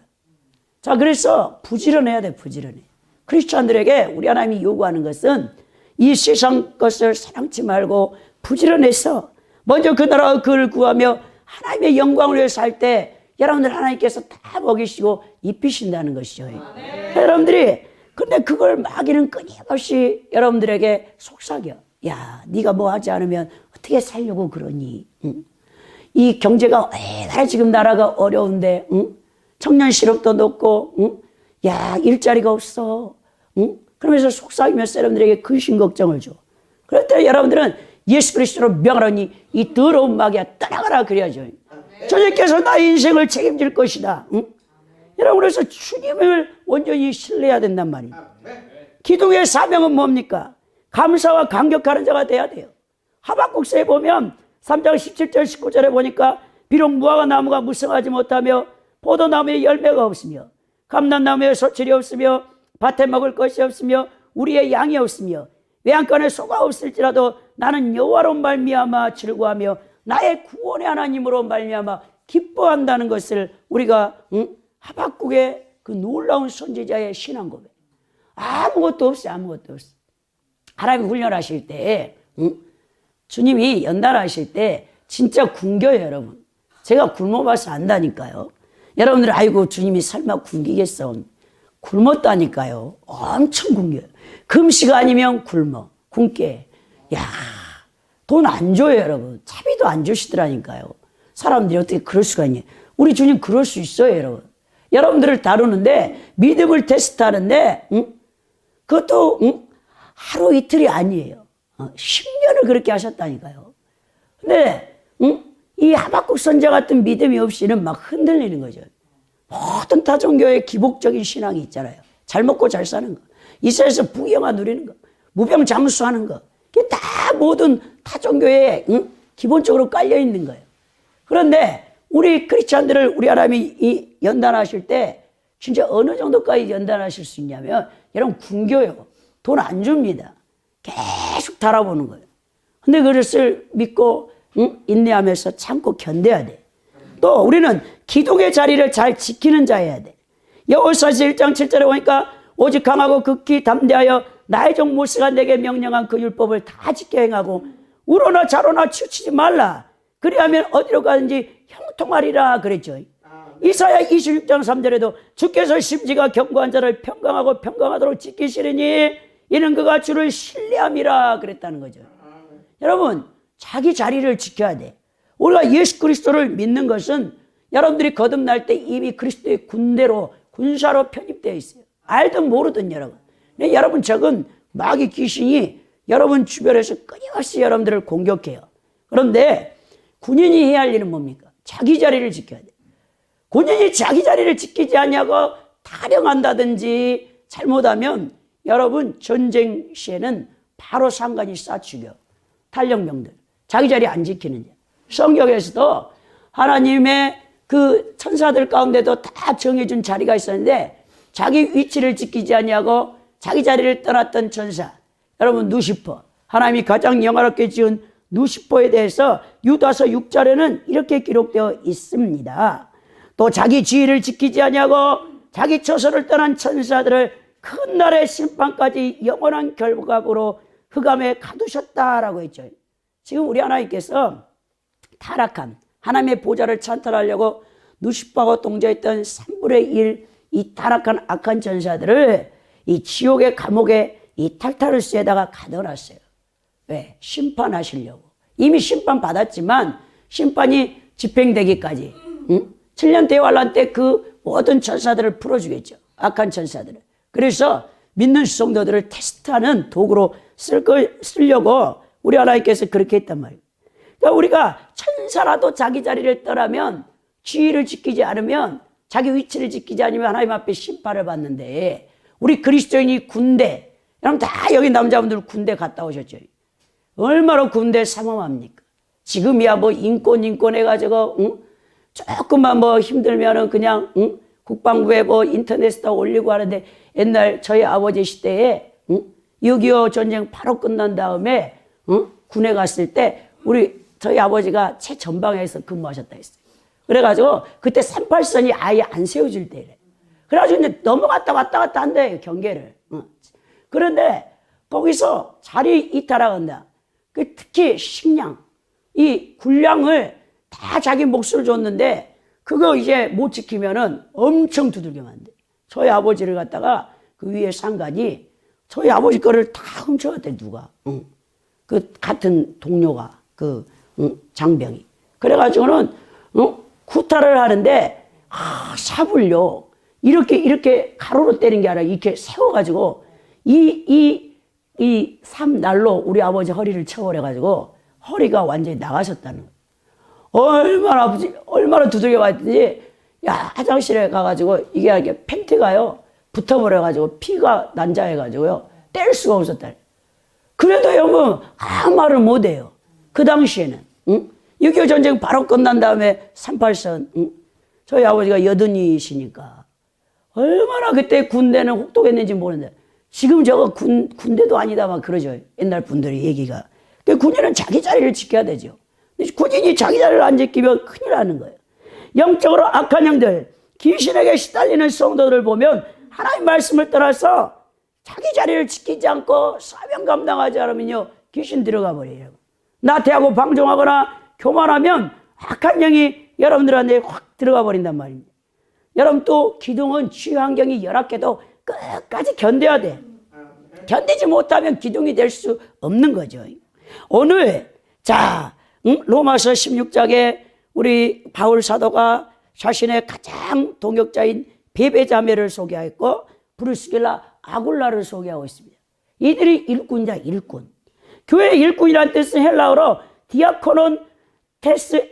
자, 그래서 부지런해야 돼. 부지런해. 크리스찬들에게 우리 하나님이 요구하는 것은 이 세상 것을 사랑치 말고 부지런해서 먼저 그 나라와 그를 구하며 하나님의 영광을 위해 살 때 여러분들 하나님께서 다 먹이시고 입히신다는 것이죠. 여러분들이 근데 그걸 마귀는 끊임없이 여러분들에게 속삭여. 야, 네가 뭐 하지 않으면 어떻게 살려고 그러니? 이 경제가 왜 지금 나라가 어려운데 청년 실업도 높고 야 일자리가 없어. 그러면서 속삭이면서 여러분들에게 근심 걱정을 줘. 그럴 때 여러분들은 예수 그리스도로 명하노니 이 더러운 마귀야 떠나가라 그래야죠. 주님께서 나의 인생을 책임질 것이다. 여러분 그래서 주님을 온전히 신뢰해야 된단 말이에요. 기둥의 사명은 뭡니까? 감사와 감격하는 자가 돼야 돼요. 하박국서에 보면 3장 17절 19절에 보니까 비록 무화과 나무가 무성하지 못하며 포도나무에 열매가 없으며 감람나무에 소출이 없으며 밭에 먹을 것이 없으며 우리의 양이 없으며 외양간에 소가 없을지라도 나는 여호와로 말미암아 즐거워하며 나의 구원의 하나님으로 말미암아 기뻐한다는 것을 우리가 하박국의 그 놀라운 선지자의 신앙 고백. 아무것도 없어요. 아무것도 없어요. 하나님이 훈련하실 때 주님이 연단하실 때 진짜 굶겨요. 여러분 제가 굶어봐서 안다니까요. 여러분들 아이고 주님이 설마 굶기겠어. 굶었다니까요. 엄청 굶겨요. 금식 아니면 굶게. 야, 돈 안 줘요, 여러분. 차비도 안 주시더라니까요. 사람들이 어떻게 그럴 수가 있냐. 우리 주님 그럴 수 있어요, 여러분. 여러분들을 다루는데 믿음을 테스트하는데 그것도 하루 이틀이 아니에요. 10년을 그렇게 하셨다니까요. 근데 이 하박국 선자 같은 믿음이 없이는 막 흔들리는 거죠. 모든 타종교의 기복적인 신앙이 있잖아요. 잘 먹고 잘 사는 거, 이스라엘에서 부영화 누리는 거, 무병장수하는 거, 이게 다 모든 타종교에 기본적으로 깔려 있는 거예요. 그런데 우리 크리스찬들을 우리 하나님이 연단하실 때 진짜 어느 정도까지 연단하실 수 있냐면 여러분 굶겨요. 돈 안 줍니다. 계속 달아보는 거예요. 근데 그것을 믿고 인내하면서 참고 견뎌야 돼. 또 우리는 기둥의 자리를 잘 지키는 자여야 돼. 여호수아서 1장 7절에 보니까 오직 강하고 극히 담대하여 나의 종 모세가 내게 명령한 그 율법을 다 지켜 행하고 우로나 좌로나 치우치지 말라. 그리하면 어디로 가든지 형통하리라 그랬죠. 이사야 26장 3절에도 주께서 심지가 견고한 자를 평강하고 평강하도록 지키시리니 이는 그가 주를 신뢰함이라 그랬다는 거죠. 여러분 자기 자리를 지켜야 돼. 우리가 예수 그리스도를 믿는 것은 여러분들이 거듭날 때 이미 그리스도의 군대로 군사로 편입되어 있어요. 알든 모르든 여러분. 근데 여러분 적은 마귀 귀신이 여러분 주변에서 끊임없이 여러분들을 공격해요. 그런데 군인이 해야 할 일은 뭡니까? 자기 자리를 지켜야 돼. 군인이 자기 자리를 지키지 않냐고 타령한다든지 잘못하면 여러분 전쟁 시에는 바로 상관이 쏴 죽여. 탈영병들. 자기 자리 안 지키는 자. 성경에서도 하나님의 그 천사들 가운데도 다 정해준 자리가 있었는데 자기 위치를 지키지 않냐고 자기 자리를 떠났던 천사. 여러분 누시퍼. 하나님이 가장 영화롭게 지은 누시퍼에 대해서 유다서 6절에는 이렇게 기록되어 있습니다. 또 자기 지위를 지키지 아니하고 자기 처소를 떠난 천사들을 큰 날의 심판까지 영원한 결박으로 흑암에 가두셨다라고 했죠. 지금 우리 하나님께서 타락한 하나님의 보좌를 찬탈하려고 누시퍼하고 동조했던 3분의 1 이 타락한 악한 천사들을 이 지옥의 감옥에 이 탈타르스에다가 가둬놨어요. 왜? 심판하시려고. 이미 심판 받았지만 심판이 집행되기까지 7년 대환란 때 그 모든 천사들을 풀어주겠죠. 악한 천사들을. 그래서 믿는 성도들을 테스트하는 도구로 쓰려고 우리 하나님께서 그렇게 했단 말이에요. 그러니까 우리가 천사라도 자기 자리를 떠나면, 지위를 지키지 않으면, 자기 위치를 지키지 않으면 하나님 앞에 심판을 받는데, 우리 그리스도인이 군대, 여러분 다 여기 남자분들 군대 갔다 오셨죠. 얼마나 군대 삼엄합니까? 지금이야 뭐 인권 해가지고 조금만 뭐 힘들면은 그냥 국방부에 뭐 인터넷에다 올리고 하는데, 옛날 저희 아버지 시대에 6.25 전쟁 바로 끝난 다음에 군에 갔을 때 저희 아버지가 최전방에서 근무하셨다 했어요. 그래가지고 그때 38선이 아예 안 세워질 때래. 그래가지고 이제 넘어갔다 왔다 갔다 한대요, 경계를. 그런데 거기서 자리 이탈한다. 특히 식량, 이 군량을 다 자기 몫을 줬는데 그거 이제 못 지키면은 엄청 두들겨 만돼. 저희 아버지를 갖다가 그 위에 상관이 저희 아버지 거를 다 훔쳐갔대, 누가. 그 같은 동료가, 장병이. 그래가지고는 구타를 하는데 삽을요 이렇게 가로로 때린 게 아니라 이렇게 세워가지고 이 삼날로 우리 아버지 허리를 쳐버려가지고 허리가 완전히 나가셨다는 거예요. 얼마나 두들겨 봤더니, 야, 화장실에 가가지고 이게 팬티가요 붙어버려가지고 피가 난자해가지고요 뗄 수가 없었다. 그래도 여러분 아무 말을 못해요. 그 당시에는 6.25 전쟁 바로 끝난 다음에 38선 저희 아버지가 여든이시니까 얼마나 그때 군대는 혹독했는지 모르는데, 지금 저거 군대도 아니다만 그러죠. 옛날 분들이 얘기가. 군인은 자기 자리를 지켜야 되죠. 군인이 자기 자리를 안 지키면 큰일 나는 거예요. 영적으로 악한 영들, 귀신에게 시달리는 성도들을 보면 하나님 말씀을 떠나서 자기 자리를 지키지 않고 사명 감당하지 않으면요 귀신 들어가 버려요. 나태하고 방종하거나 교만하면 악한 영이 여러분들한테 확 들어가 버린단 말입니다. 여러분 또 기둥은 주위 환경이 열악해도 끝까지 견뎌야 돼. 견디지 못하면 기둥이 될 수 없는 거죠. 오늘 로마서 16장에 우리 바울 사도가 자신의 가장 동역자인 베베자매를 소개하였고 브루스길라 아굴라를 소개하고 있습니다. 이들이 일꾼이다, 일꾼. 교회의 일꾼이라는 뜻은 헬라어로 디아코논 테스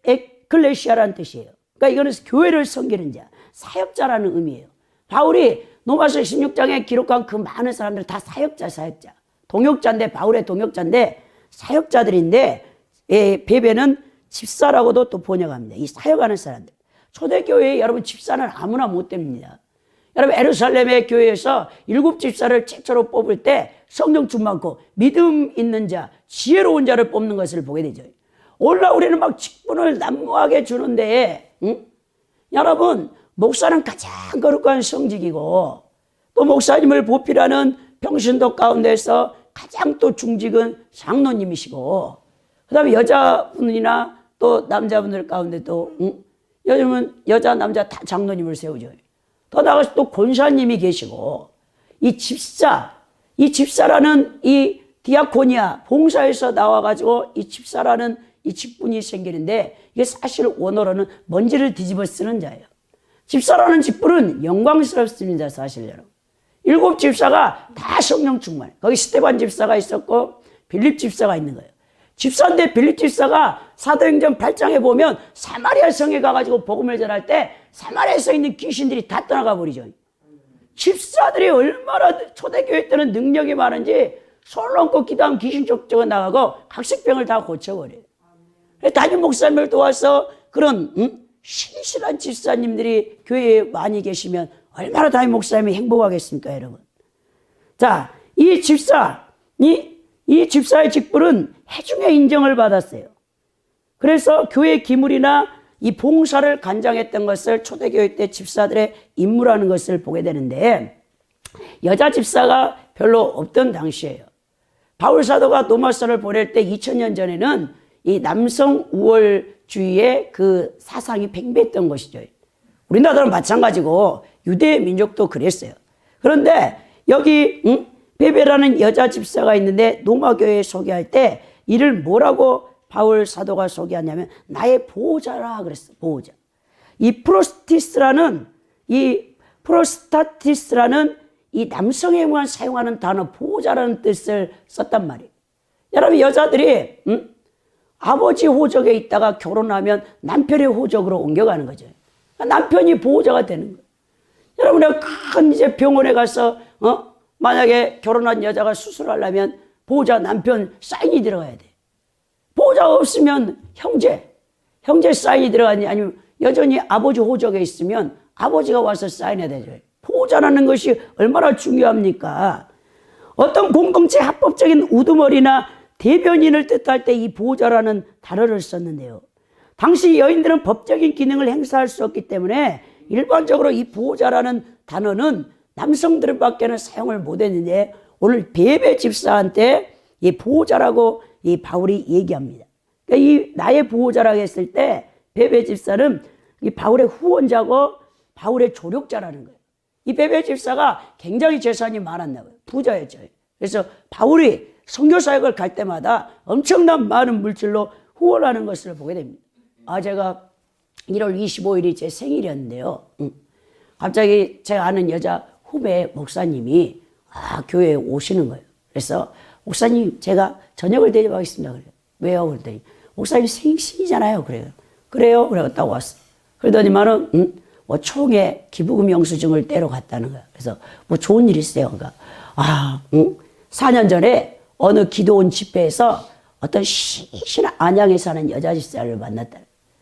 에클레시아라는 뜻이에요. 그러니까 이거는 교회를 섬기는 자, 사역자라는 의미예요. 바울이 로마서 16장에 기록한 그 많은 사람들 다 사역자. 동역자인데, 바울의 동역자인데 사역자들인데, 베베는 집사라고도 또 번역합니다. 이 사역하는 사람들. 초대교회에 여러분 집사는 아무나 못 됩니다. 여러분 예루살렘의 교회에서 7 집사를 최초로 뽑을 때 성령 충만고 믿음 있는 자, 지혜로운 자를 뽑는 것을 보게 되죠. 우리는 막 직분을 난무하게 주는데, 여러분 목사는 가장 거룩한 성직이고, 또 목사님을 보필하는 평신도 가운데서 가장 또 중직은 장로님이시고, 그 다음에 여자분이나 또 남자분들 가운데도 요즘은 여자 남자 다 장로님을 세우죠. 더 나아가서 또 권사님이 계시고, 이 집사라는 이 디아코니아 봉사에서 나와가지고 이 집사라는 이 직분이 생기는데, 이게 사실 원어로는 먼지를 뒤집어 쓰는 자예요. 집사라는 직분은 영광스럽습니다. 사실 여러분 7 집사가 다 성령 충만. 거기 스테반 집사가 있었고 빌립 집사가 있는 거예요. 집사인데 빌립 집사가 사도행전 8장에 보면 사마리아 성에 가가지고 복음을 전할 때 사마리아에 있는 귀신들이 다 떠나가 버리죠. 집사들이 얼마나 초대교회 때는 능력이 많은지 손 얹고 기도하면 귀신 쫓겨 나가고 각색병을 다 고쳐버려요. 담임 목사님을 도와서 그런 신실한 집사님들이 교회에 많이 계시면 얼마나 담임 목사님이 행복하겠습니까, 여러분? 자, 이 집사, 이 이 집사의 직분은 해중의 인정을 받았어요. 그래서 교회 기물이나 이 봉사를 관장했던 것을 초대교회 때 집사들의 임무라는 것을 보게 되는데, 여자 집사가 별로 없던 당시예요. 바울 사도가 로마서를 보낼 때 2000년 전에는 이 남성 우월주의의 그 사상이 팽배했던 것이죠. 우리나라도 마찬가지고 유대 민족도 그랬어요. 그런데 여기 베베라는 여자 집사가 있는데 로마 교회에 소개할 때 이를 뭐라고 바울 사도가 소개하냐면 나의 보호자라 그랬어. 보호자. 이 프로스타티스라는 이 남성에만 사용하는 단어 보호자라는 뜻을 썼단 말이에요. 여러분, 여자들이 아버지 호적에 있다가 결혼하면 남편의 호적으로 옮겨가는 거죠. 남편이 보호자가 되는 거예요. 여러분, 내가 큰 이제 병원에 가서 만약에 결혼한 여자가 수술하려면 보호자 남편 사인이 들어가야 돼. 보호자가 없으면 형제 사인이 들어가니, 아니면 여전히 아버지 호적에 있으면 아버지가 와서 사인해야 되죠. 보호자라는 것이 얼마나 중요합니까? 어떤 공동체 합법적인 우두머리나 대변인을 뜻할 때 이 보호자라는 단어를 썼는데요. 당시 여인들은 법적인 기능을 행사할 수 없기 때문에 일반적으로 이 보호자라는 단어는 남성들밖에는 사용을 못했는데, 오늘 베베 집사한테 이 보호자라고 이 바울이 얘기합니다. 그러니까 이 나의 보호자라고 했을 때 베베 집사는 이 바울의 후원자고 바울의 조력자라는 거예요. 이 베베 집사가 굉장히 재산이 많았나 봐요. 부자였죠. 그래서 바울이 선교사역을 갈 때마다 엄청난 많은 물질로 후원하는 것을 보게 됩니다. 제가 1월 25일이 제 생일이었는데요. 갑자기 제가 아는 여자 후배 목사님이 교회에 오시는 거예요. 그래서 목사님, 제가 저녁을 대접하겠습니다. 그래요. 왜요? 그랬더니 목사님 생신이잖아요. 그래요? 그래갖고 왔어. 그러더니만은 총회 기부금 영수증을 떼러 갔다는 거야. 그래서 뭐 좋은 일 있어요. 그러니까 4년 전에 어느 기도원 집회에서 어떤 신실한 안양에 사는 여자 집사를 만났다.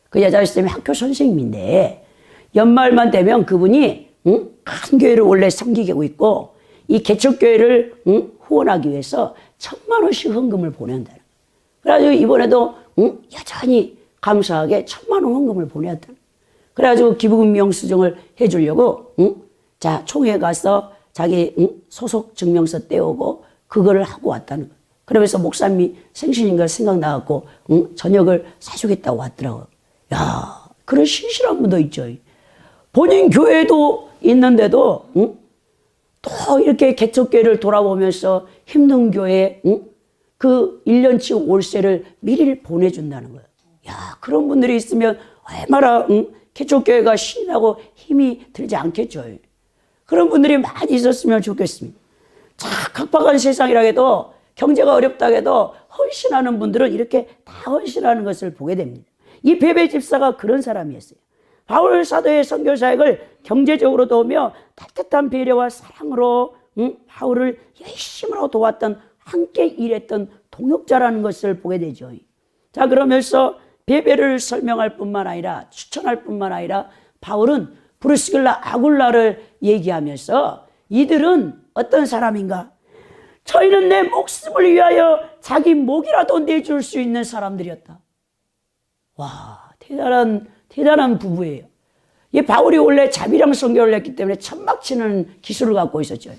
그 여자 집사님이 학교 선생님인데 연말만 되면 그분이 큰 교회를 원래 섬기고 있고 이 개척교회를 후원하기 위해서 1000만 원씩 헌금을 보낸다. 그래가지고 이번에도 여전히 감사하게 1000만 원 헌금을 보냈다. 그래가지고 기부금 영수증을 해주려고 자 총회 가서 자기 소속 증명서 떼오고 그거를 하고 왔다는 거예요. 그러면서 목사님이 생신인 걸 생각나갖고 저녁을 사주겠다고 왔더라고요. 야, 그런 신실한 분도 있죠. 본인 교회도 있는데도 또 이렇게 개척교회를 돌아보면서 힘든 교회에 그 1년치 월세를 미리 보내준다는 거예요. 야, 그런 분들이 있으면 얼마나 개척교회가 신나고 힘이 들지 않겠죠. 그런 분들이 많이 있었으면 좋겠습니다. 자, 각박한 세상이라 해도 경제가 어렵다 해도 헌신하는 분들은 이렇게 다 헌신하는 것을 보게 됩니다. 이 베베 집사가 그런 사람이었어요. 바울 사도의 선교 사역을 경제적으로 도우며 따뜻한 배려와 사랑으로 바울을 열심으로 도왔던, 함께 일했던 동역자라는 것을 보게 되죠. 자, 그러면서 베베를 설명할 뿐만 아니라 추천할 뿐만 아니라 바울은 브리스길라 아굴라를 얘기하면서 이들은 어떤 사람인가? 저희는 내 목숨을 위하여 자기 목이라도 내줄 수 있는 사람들이었다. 와, 대단한 부부예요. 이 바울이 원래 자비랑 선교를 했기 때문에 천막 치는 기술을 갖고 있었죠.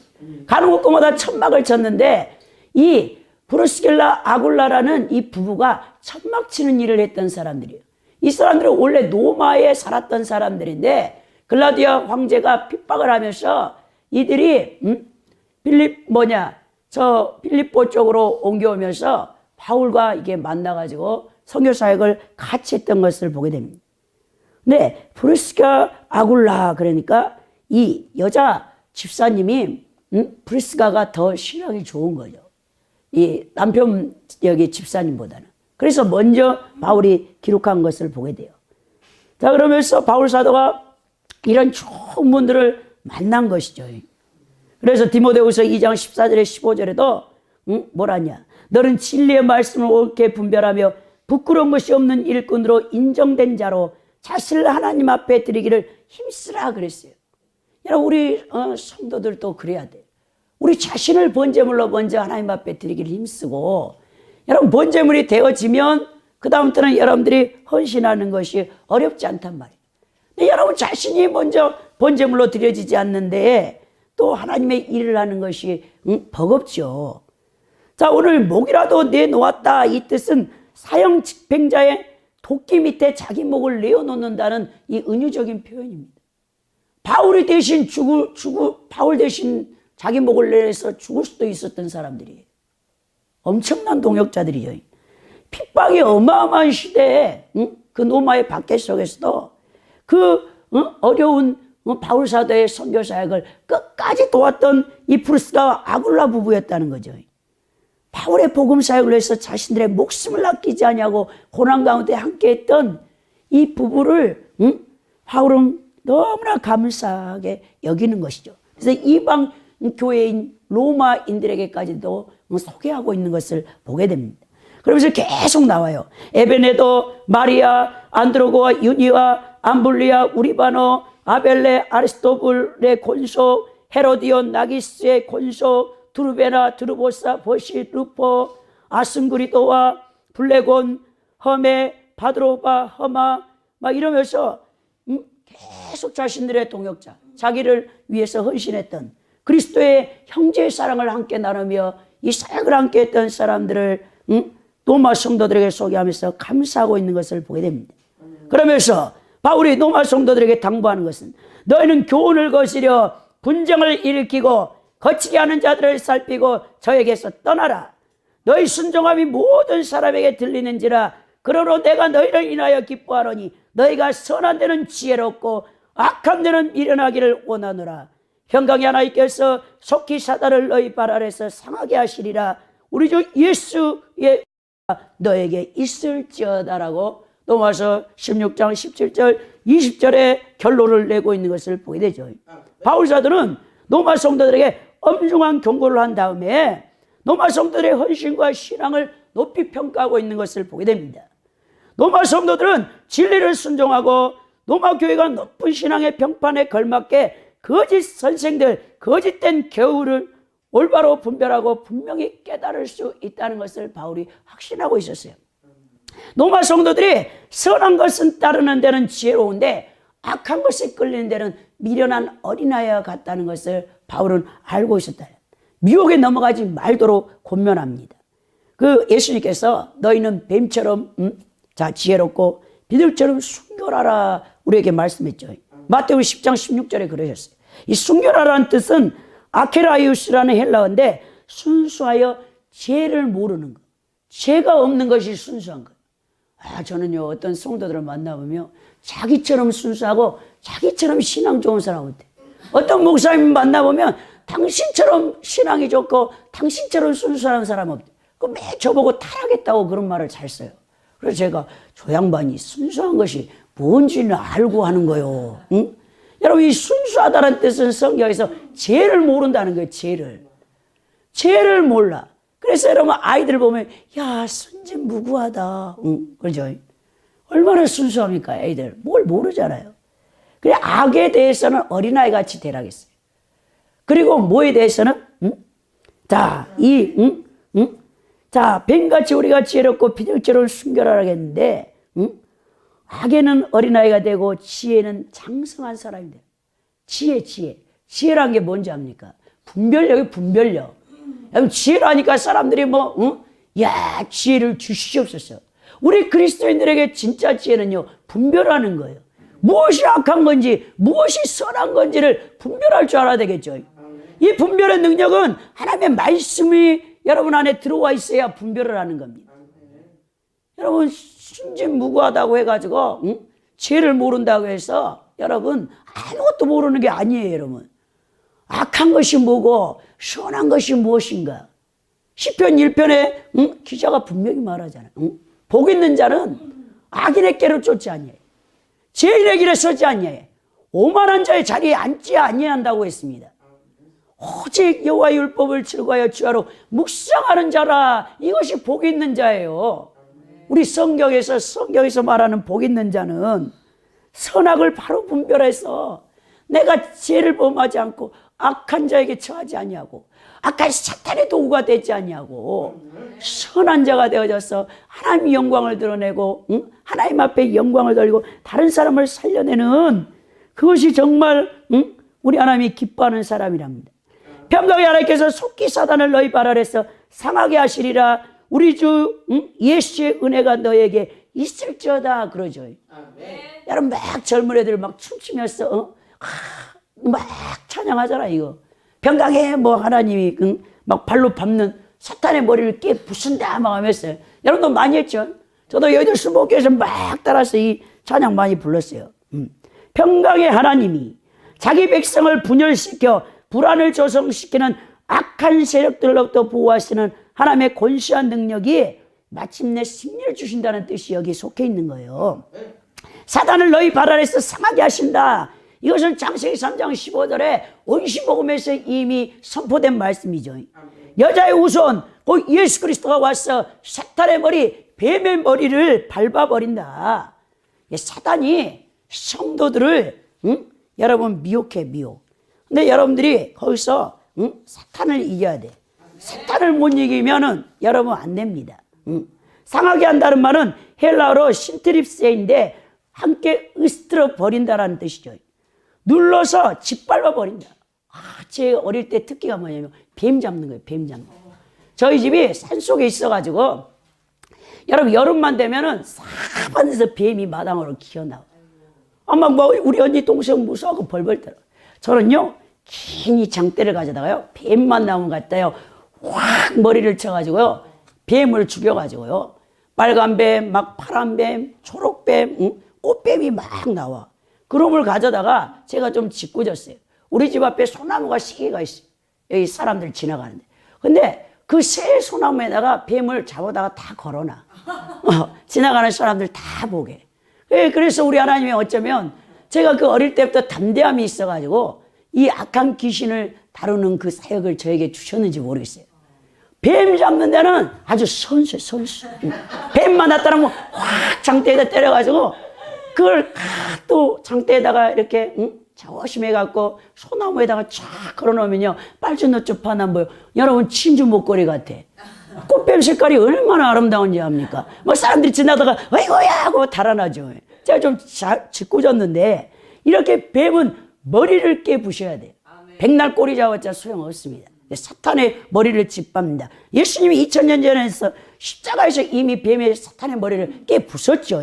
가는 곳마다 천막을 쳤는데 이 브리스길라 아굴라라는 이 부부가 천막 치는 일을 했던 사람들이에요. 이 사람들은 원래 로마에 살았던 사람들인데 글라디아 황제가 핍박을 하면서 이들이 필립보 쪽으로 옮겨오면서 바울과 이게 만나가지고 선교 사역을 같이 했던 것을 보게 됩니다. 근데 브리스가 아굴라, 그러니까 이 여자 집사님이 브리스가가 더 신앙이 좋은 거죠. 이 남편 여기 집사님보다는. 그래서 먼저 바울이 기록한 것을 보게 돼요. 자, 그러면서 바울 사도가 이런 좋은 분들을 만난 것이죠. 그래서 디모데후서 2장 14절에 15절에도 뭐라냐? 너는 진리의 말씀을 옳게 분별하며 부끄러운 것이 없는 일꾼으로 인정된 자로 자신을 하나님 앞에 드리기를 힘쓰라 그랬어요. 여러분, 우리 성도들도 그래야 돼요. 우리 자신을 번제물로 먼저 하나님 앞에 드리기를 힘쓰고, 여러분 번제물이 되어지면 그 다음부터는 여러분들이 헌신하는 것이 어렵지 않단 말이에요. 근데 여러분 자신이 먼저 번제물로 드려지지 않는데 또 하나님의 일을 하는 것이 버겁죠. 자, 오늘 목이라도 내놓았다, 이 뜻은 사형 집행자의 도끼 밑에 자기 목을 내어놓는다는 이 은유적인 표현입니다. 바울 대신 바울 대신 자기 목을 내서 죽을 수도 있었던 사람들이에요. 엄청난 동역자들이죠. 핍박이 어마어마한 시대에 그 로마의 박해 속에서도 그 어려운 바울 사도의 선교 사역을 끝까지 도왔던 이 프루스가와 아굴라 부부였다는 거죠. 바울의 복음 사역을 위해서 자신들의 목숨을 아끼지 아니하고 고난 가운데 함께했던 이 부부를 바울은 너무나 감사하게 여기는 것이죠. 그래서 이방 교회인 로마인들에게까지도 소개하고 있는 것을 보게 됩니다. 그러면서 계속 나와요. 에베네도, 마리아, 안드로고와 유니와 암블리아, 우리바노, 아벨레, 아리스토블의 권속, 헤로디온, 나기스의 권속, 두르베나, 두르보사, 보시, 루포, 아승그리도와 블레곤, 험에, 바드로바, 허마, 막 이러면서 계속 자신들의 동역자, 자기를 위해서 헌신했던 그리스도의 형제의 사랑을 함께 나누며 이 사역을 함께 했던 사람들을 로마 성도들에게 소개하면서 감사하고 있는 것을 보게 됩니다. 그러면서 바울이 로마 성도들에게 당부하는 것은 너희는 교훈을 거스려 분쟁을 일으키고 거치게 하는 자들을 살피고 저에게서 떠나라. 너희 순종함이 모든 사람에게 들리는지라. 그러므로 내가 너희를 인하여 기뻐하노니 너희가 선한 데는 지혜롭고 악한 데는 미련하기를 원하노라. 평강의 하나님께서 속히 사단을 너희 발 아래서 상하게 하시리라. 우리 주 예수의 너에게 있을지어다라고 로마서 16장 17절 20절에 결론을 내고 있는 것을 보게 되죠. 바울 사도는 로마 성도들에게 엄중한 경고를 한 다음에 로마 성도들의 헌신과 신앙을 높이 평가하고 있는 것을 보게 됩니다. 로마 성도들은 진리를 순종하고 로마 교회가 높은 신앙의 평판에 걸맞게 거짓 선생들, 거짓된 교훈을 올바로 분별하고 분명히 깨달을 수 있다는 것을 바울이 확신하고 있었어요. 로마 성도들이 선한 것은 따르는 데는 지혜로운데 악한 것에 끌리는 데는 미련한 어린아이와 같다는 것을 바울은 알고 있었다. 미혹에 넘어가지 말도록 권면합니다. 그 예수님께서 너희는 뱀처럼 지혜롭고 비둘처럼 순결하라 우리에게 말씀했죠. 마태복음 10장 16절에 그러셨어요. 이 순결하라는 뜻은 아케라이우스라는 헬라어인데 순수하여 죄를 모르는 것, 죄가 없는 것이 순수한 것. 저는요 어떤 성도들을 만나보면 자기처럼 순수하고 자기처럼 신앙 좋은 사람 어때? 어떤 목사님 만나보면 당신처럼 신앙이 좋고 당신처럼 순수한 사람 없대. 매 저보고 타락했다고 그런 말을 잘 써요. 그래서 제가 저 양반이 순수한 것이 뭔지는 알고 하는 거요. 응? 여러분 이 순수하다는 뜻은 성경에서 죄를 모른다는 거예요. 죄를 몰라. 그래서 여러분 아이들 보면 야 순진무구하다. 그렇죠? 얼마나 순수합니까 애들. 뭘 모르잖아요. 그래 악에 대해서는 어린아이 같이 대라겠어요. 그리고 뭐에 대해서는 자 뱀같이 우리가 지혜롭고 비둘기처럼 순결하라겠는데 악에는 어린아이가 되고 지혜는 장성한 사람이 돼요. 지혜란 게 뭔지 압니까? 분별력이 분별력. 지혜라니까 사람들이 지혜를 주시옵소서. 우리 그리스도인들에게 진짜 지혜는요 분별하는 거예요. 무엇이 악한 건지 무엇이 선한 건지를 분별할 줄 알아야 되겠죠. 이 분별의 능력은 하나님의 말씀이 여러분 안에 들어와 있어야 분별을 하는 겁니다. 여러분 순진무구하다고 해가지고 죄를 모른다고 해서 여러분 아무것도 모르는 게 아니에요. 여러분 악한 것이 뭐고 선한 것이 무엇인가. 시편 1편에 기자가 분명히 말하잖아요. 복 있는 자는 악인의 길을 쫓지 아니해요. 죄인의 길에 서지 아니해요. 오만한 자의 자리에 앉지 아니한다고 했습니다. 오직 여호와의 율법을 즐거워하여 주야로 묵상하는 자라. 이것이 복 있는 자예요. 우리 성경에서 말하는 복 있는 자는 선악을 바로 분별해서 내가 죄를 범하지 않고 악한 자에게 처하지 아니하고 악한 사탄의 도구가 되지 아니하고 선한 자가 되어져서 하나님의 영광을 드러내고 하나님 앞에 영광을 돌리고 다른 사람을 살려내는 그것이 정말 우리 하나님이 기뻐하는 사람이랍니다. 평강의 하나님께서 속히 사단을 너희 발 아래서 상하게 하시리라. 우리 주 예수의 은혜가 너에게 있을지어다 그러죠. 여러분 막 젊은 애들 막 춤추면서 막 찬양하잖아. 이거 평강해 뭐 하나님이 막 발로 밟는 사탄의 머리를 깨 부순다 막 하면서 여러분도 많이 했죠. 저도 여의도 수목교에서 막 따라서 이 찬양 많이 불렀어요. 평강의 하나님이 자기 백성을 분열시켜 불안을 조성시키는 악한 세력들로부터 보호하시는 하나님의 권세한 능력이 마침내 승리를 주신다는 뜻이 여기 속해 있는 거예요. 사단을 너희 발 아래서 상하게 하신다. 이것은 창세기 3장 15절에 온시복음에서 이미 선포된 말씀이죠. 여자의 우선 곧 예수 그리스도가 와서 사탄의 머리, 뱀의 머리를 밟아버린다. 사단이 성도들을 여러분 미혹해 미혹. 근데 여러분들이 거기서 사탄을 이겨야 돼. 사탄을 못 이기면은 여러분 안 됩니다. 상하게 한다는 말은 헬라어로 신트립세인데 함께 으스트러 버린다라는 뜻이죠. 눌러서 짓밟아 버린다. 제 어릴 때 특기가 뭐냐면 뱀 잡는 거예요. 뱀 잡는 거. 저희 집이 산속에 있어가지고 여러분 여름만 되면은 사방에서 뱀이 마당으로 기어나와. 아마 뭐 우리 언니 동생 무서워하고 벌벌 떨어. 저는요 긴 이 장대를 가져다가요 뱀만 나오면 갖다요 확 머리를 쳐가지고요 뱀을 죽여가지고요 빨간 뱀, 막 파란 뱀, 초록 뱀, 꽃뱀이 막 나와. 그놈을 가져다가 제가 좀 짓궂었어요. 우리 집 앞에 소나무가 3개가 있어요. 여기 사람들 지나가는데. 근데 그 새 소나무에다가 뱀을 잡아다가 다 걸어놔. 지나가는 사람들 다 보게. 그래서 우리 하나님이 어쩌면 제가 그 어릴 때부터 담대함이 있어가지고 이 악한 귀신을 다루는 그 사역을 저에게 주셨는지 모르겠어요. 뱀 잡는 데는 아주 선수. 뱀만 나타나면 확 장대에다 때려가지고 그걸 또 장대에다가 이렇게 조심해갖고 소나무에다가 쫙 걸어놓으면요 빨주노초 파나 보여. 여러분 진주 목걸이 같아. 꽃뱀 색깔이 얼마나 아름다운지 압니까? 뭐 사람들이 지나다가 어이구야 하고 달아나죠. 제가 좀 짓궂었는데 이렇게 뱀은 머리를 깨부셔야 돼요. 백날 꼬리 잡았자 소용없습니다. 사탄의 머리를 짓밟는다. 예수님이 2000년 전에 십자가에서 이미 뱀의 사탄의 머리를 깨부쉈죠.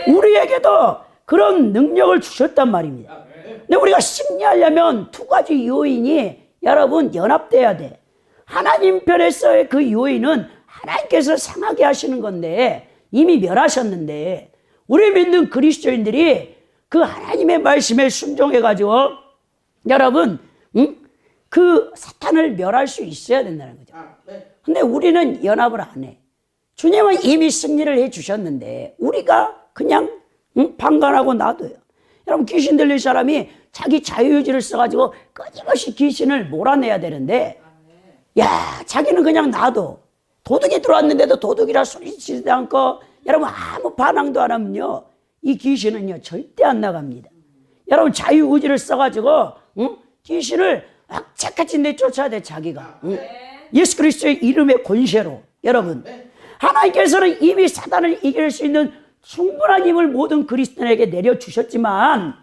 우리에게도 그런 능력을 주셨단 말입니다. 근데 우리가 승리하려면 2가지 요인이 여러분 연합돼야 돼. 하나님 편에서의 그 요인은 하나님께서 상하게 하시는 건데 이미 멸하셨는데 우리 믿는 그리스도인들이 그 하나님의 말씀에 순종해가지고 여러분 그 사탄을 멸할 수 있어야 된다는 거죠. 근데 우리는 연합을 안 해. 주님은 이미 승리를 해 주셨는데 우리가 그냥 방관하고 놔둬요. 여러분 귀신 들린 사람이 자기 자유의지를 써가지고 끊임없이 귀신을 몰아내야 되는데 야 자기는 그냥 놔둬. 도둑이 들어왔는데도 도둑이라 소리치지도 않고 여러분 아무 반항도 안 하면요 이 귀신은요 절대 안 나갑니다. 여러분 자유의지를 써가지고 귀신을 악착같이 내쫓아야 돼 자기가. 예수 그리스도의 이름의 권세로. 여러분 하나님께서는 이미 사단을 이길 수 있는 충분한 힘을 모든 그리스도인에게 내려주셨지만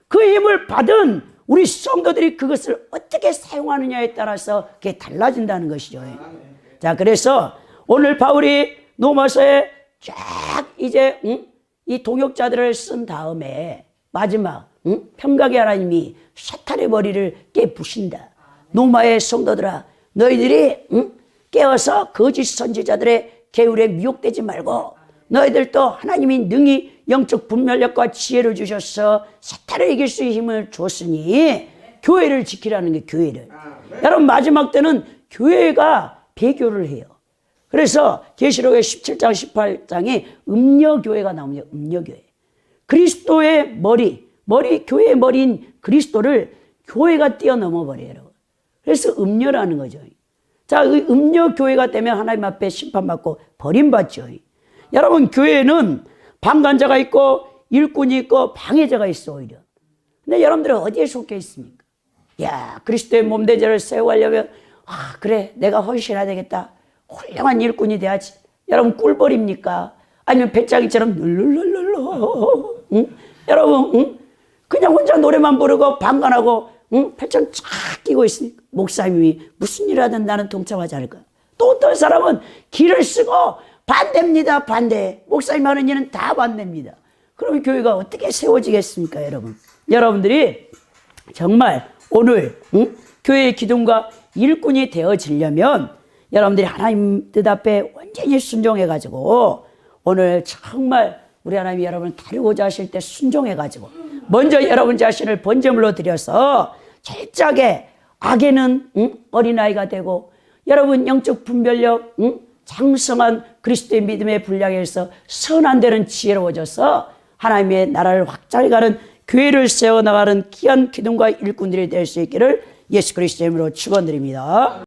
그 힘을 받은 우리 성도들이 그것을 어떻게 사용하느냐에 따라서 그게 달라진다는 것이죠. 자 그래서 오늘 바울이 로마서에 쫙 이제 이 동역자들을 쓴 다음에 마지막 평강의 하나님이 사탄의 머리를 깨부신다. 로마의 성도들아 너희들이 깨어서 거짓 선지자들의 계율에 미혹되지 말고 너희들도 하나님이 능히 영적 분별력과 지혜를 주셔서 사탄을 이길 수 있는 힘을 줬으니 교회를 지키라는 게 교회를. 여러분 마지막 때는 교회가 배교를 해요. 그래서 계시록의 17장 18장에 음녀교회가 나옵니다. 음녀교회. 그리스도의 머리 교회의 머리인 그리스도를 교회가 뛰어넘어 버려요. 그래서 음녀라는 거죠. 자, 음녀 교회가 되면 하나님 앞에 심판받고 버림받죠. 여러분 교회는 방관자가 있고 일꾼이 있고 방해자가 있어 오히려. 근데 여러분들은 어디에 속해 있습니까? 야, 그리스도의 몸대제를 세워가려면 그래, 내가 헌신해야 되겠다. 훌륭한 일꾼이 돼야지. 여러분 꿀벌입니까? 아니면 배짱이처럼 룰룰룰룰 응? 여러분 응? 그냥 혼자 노래만 부르고 방관하고 응? 배짱 쫙 끼고 있으니까 목사님이 무슨 일 하든 나는 동참하지 않을 거야. 또 어떤 사람은 길을 쓰고 반대입니다. 반대. 목사님 하는 일은 다 반대입니다. 그럼 교회가 어떻게 세워지겠습니까, 여러분? 여러분들이 정말 오늘 교회의 기둥과 일꾼이 되어지려면 여러분들이 하나님 뜻 앞에 완전히 순종해가지고 오늘 정말 우리 하나님이 여러분을 다루고자 하실 때 순종해가지고 먼저 여러분 자신을 번제물로 드려서 철저하게 악에는 어린아이가 되고 여러분 영적 분별력 장성한 그리스도의 믿음의 분량에서 선한 데는 지혜로워져서 하나님의 나라를 확장해 가는 교회를 세워나가는 귀한 기둥과 일꾼들이 될 수 있기를 예수 그리스도의 이름으로 축원드립니다.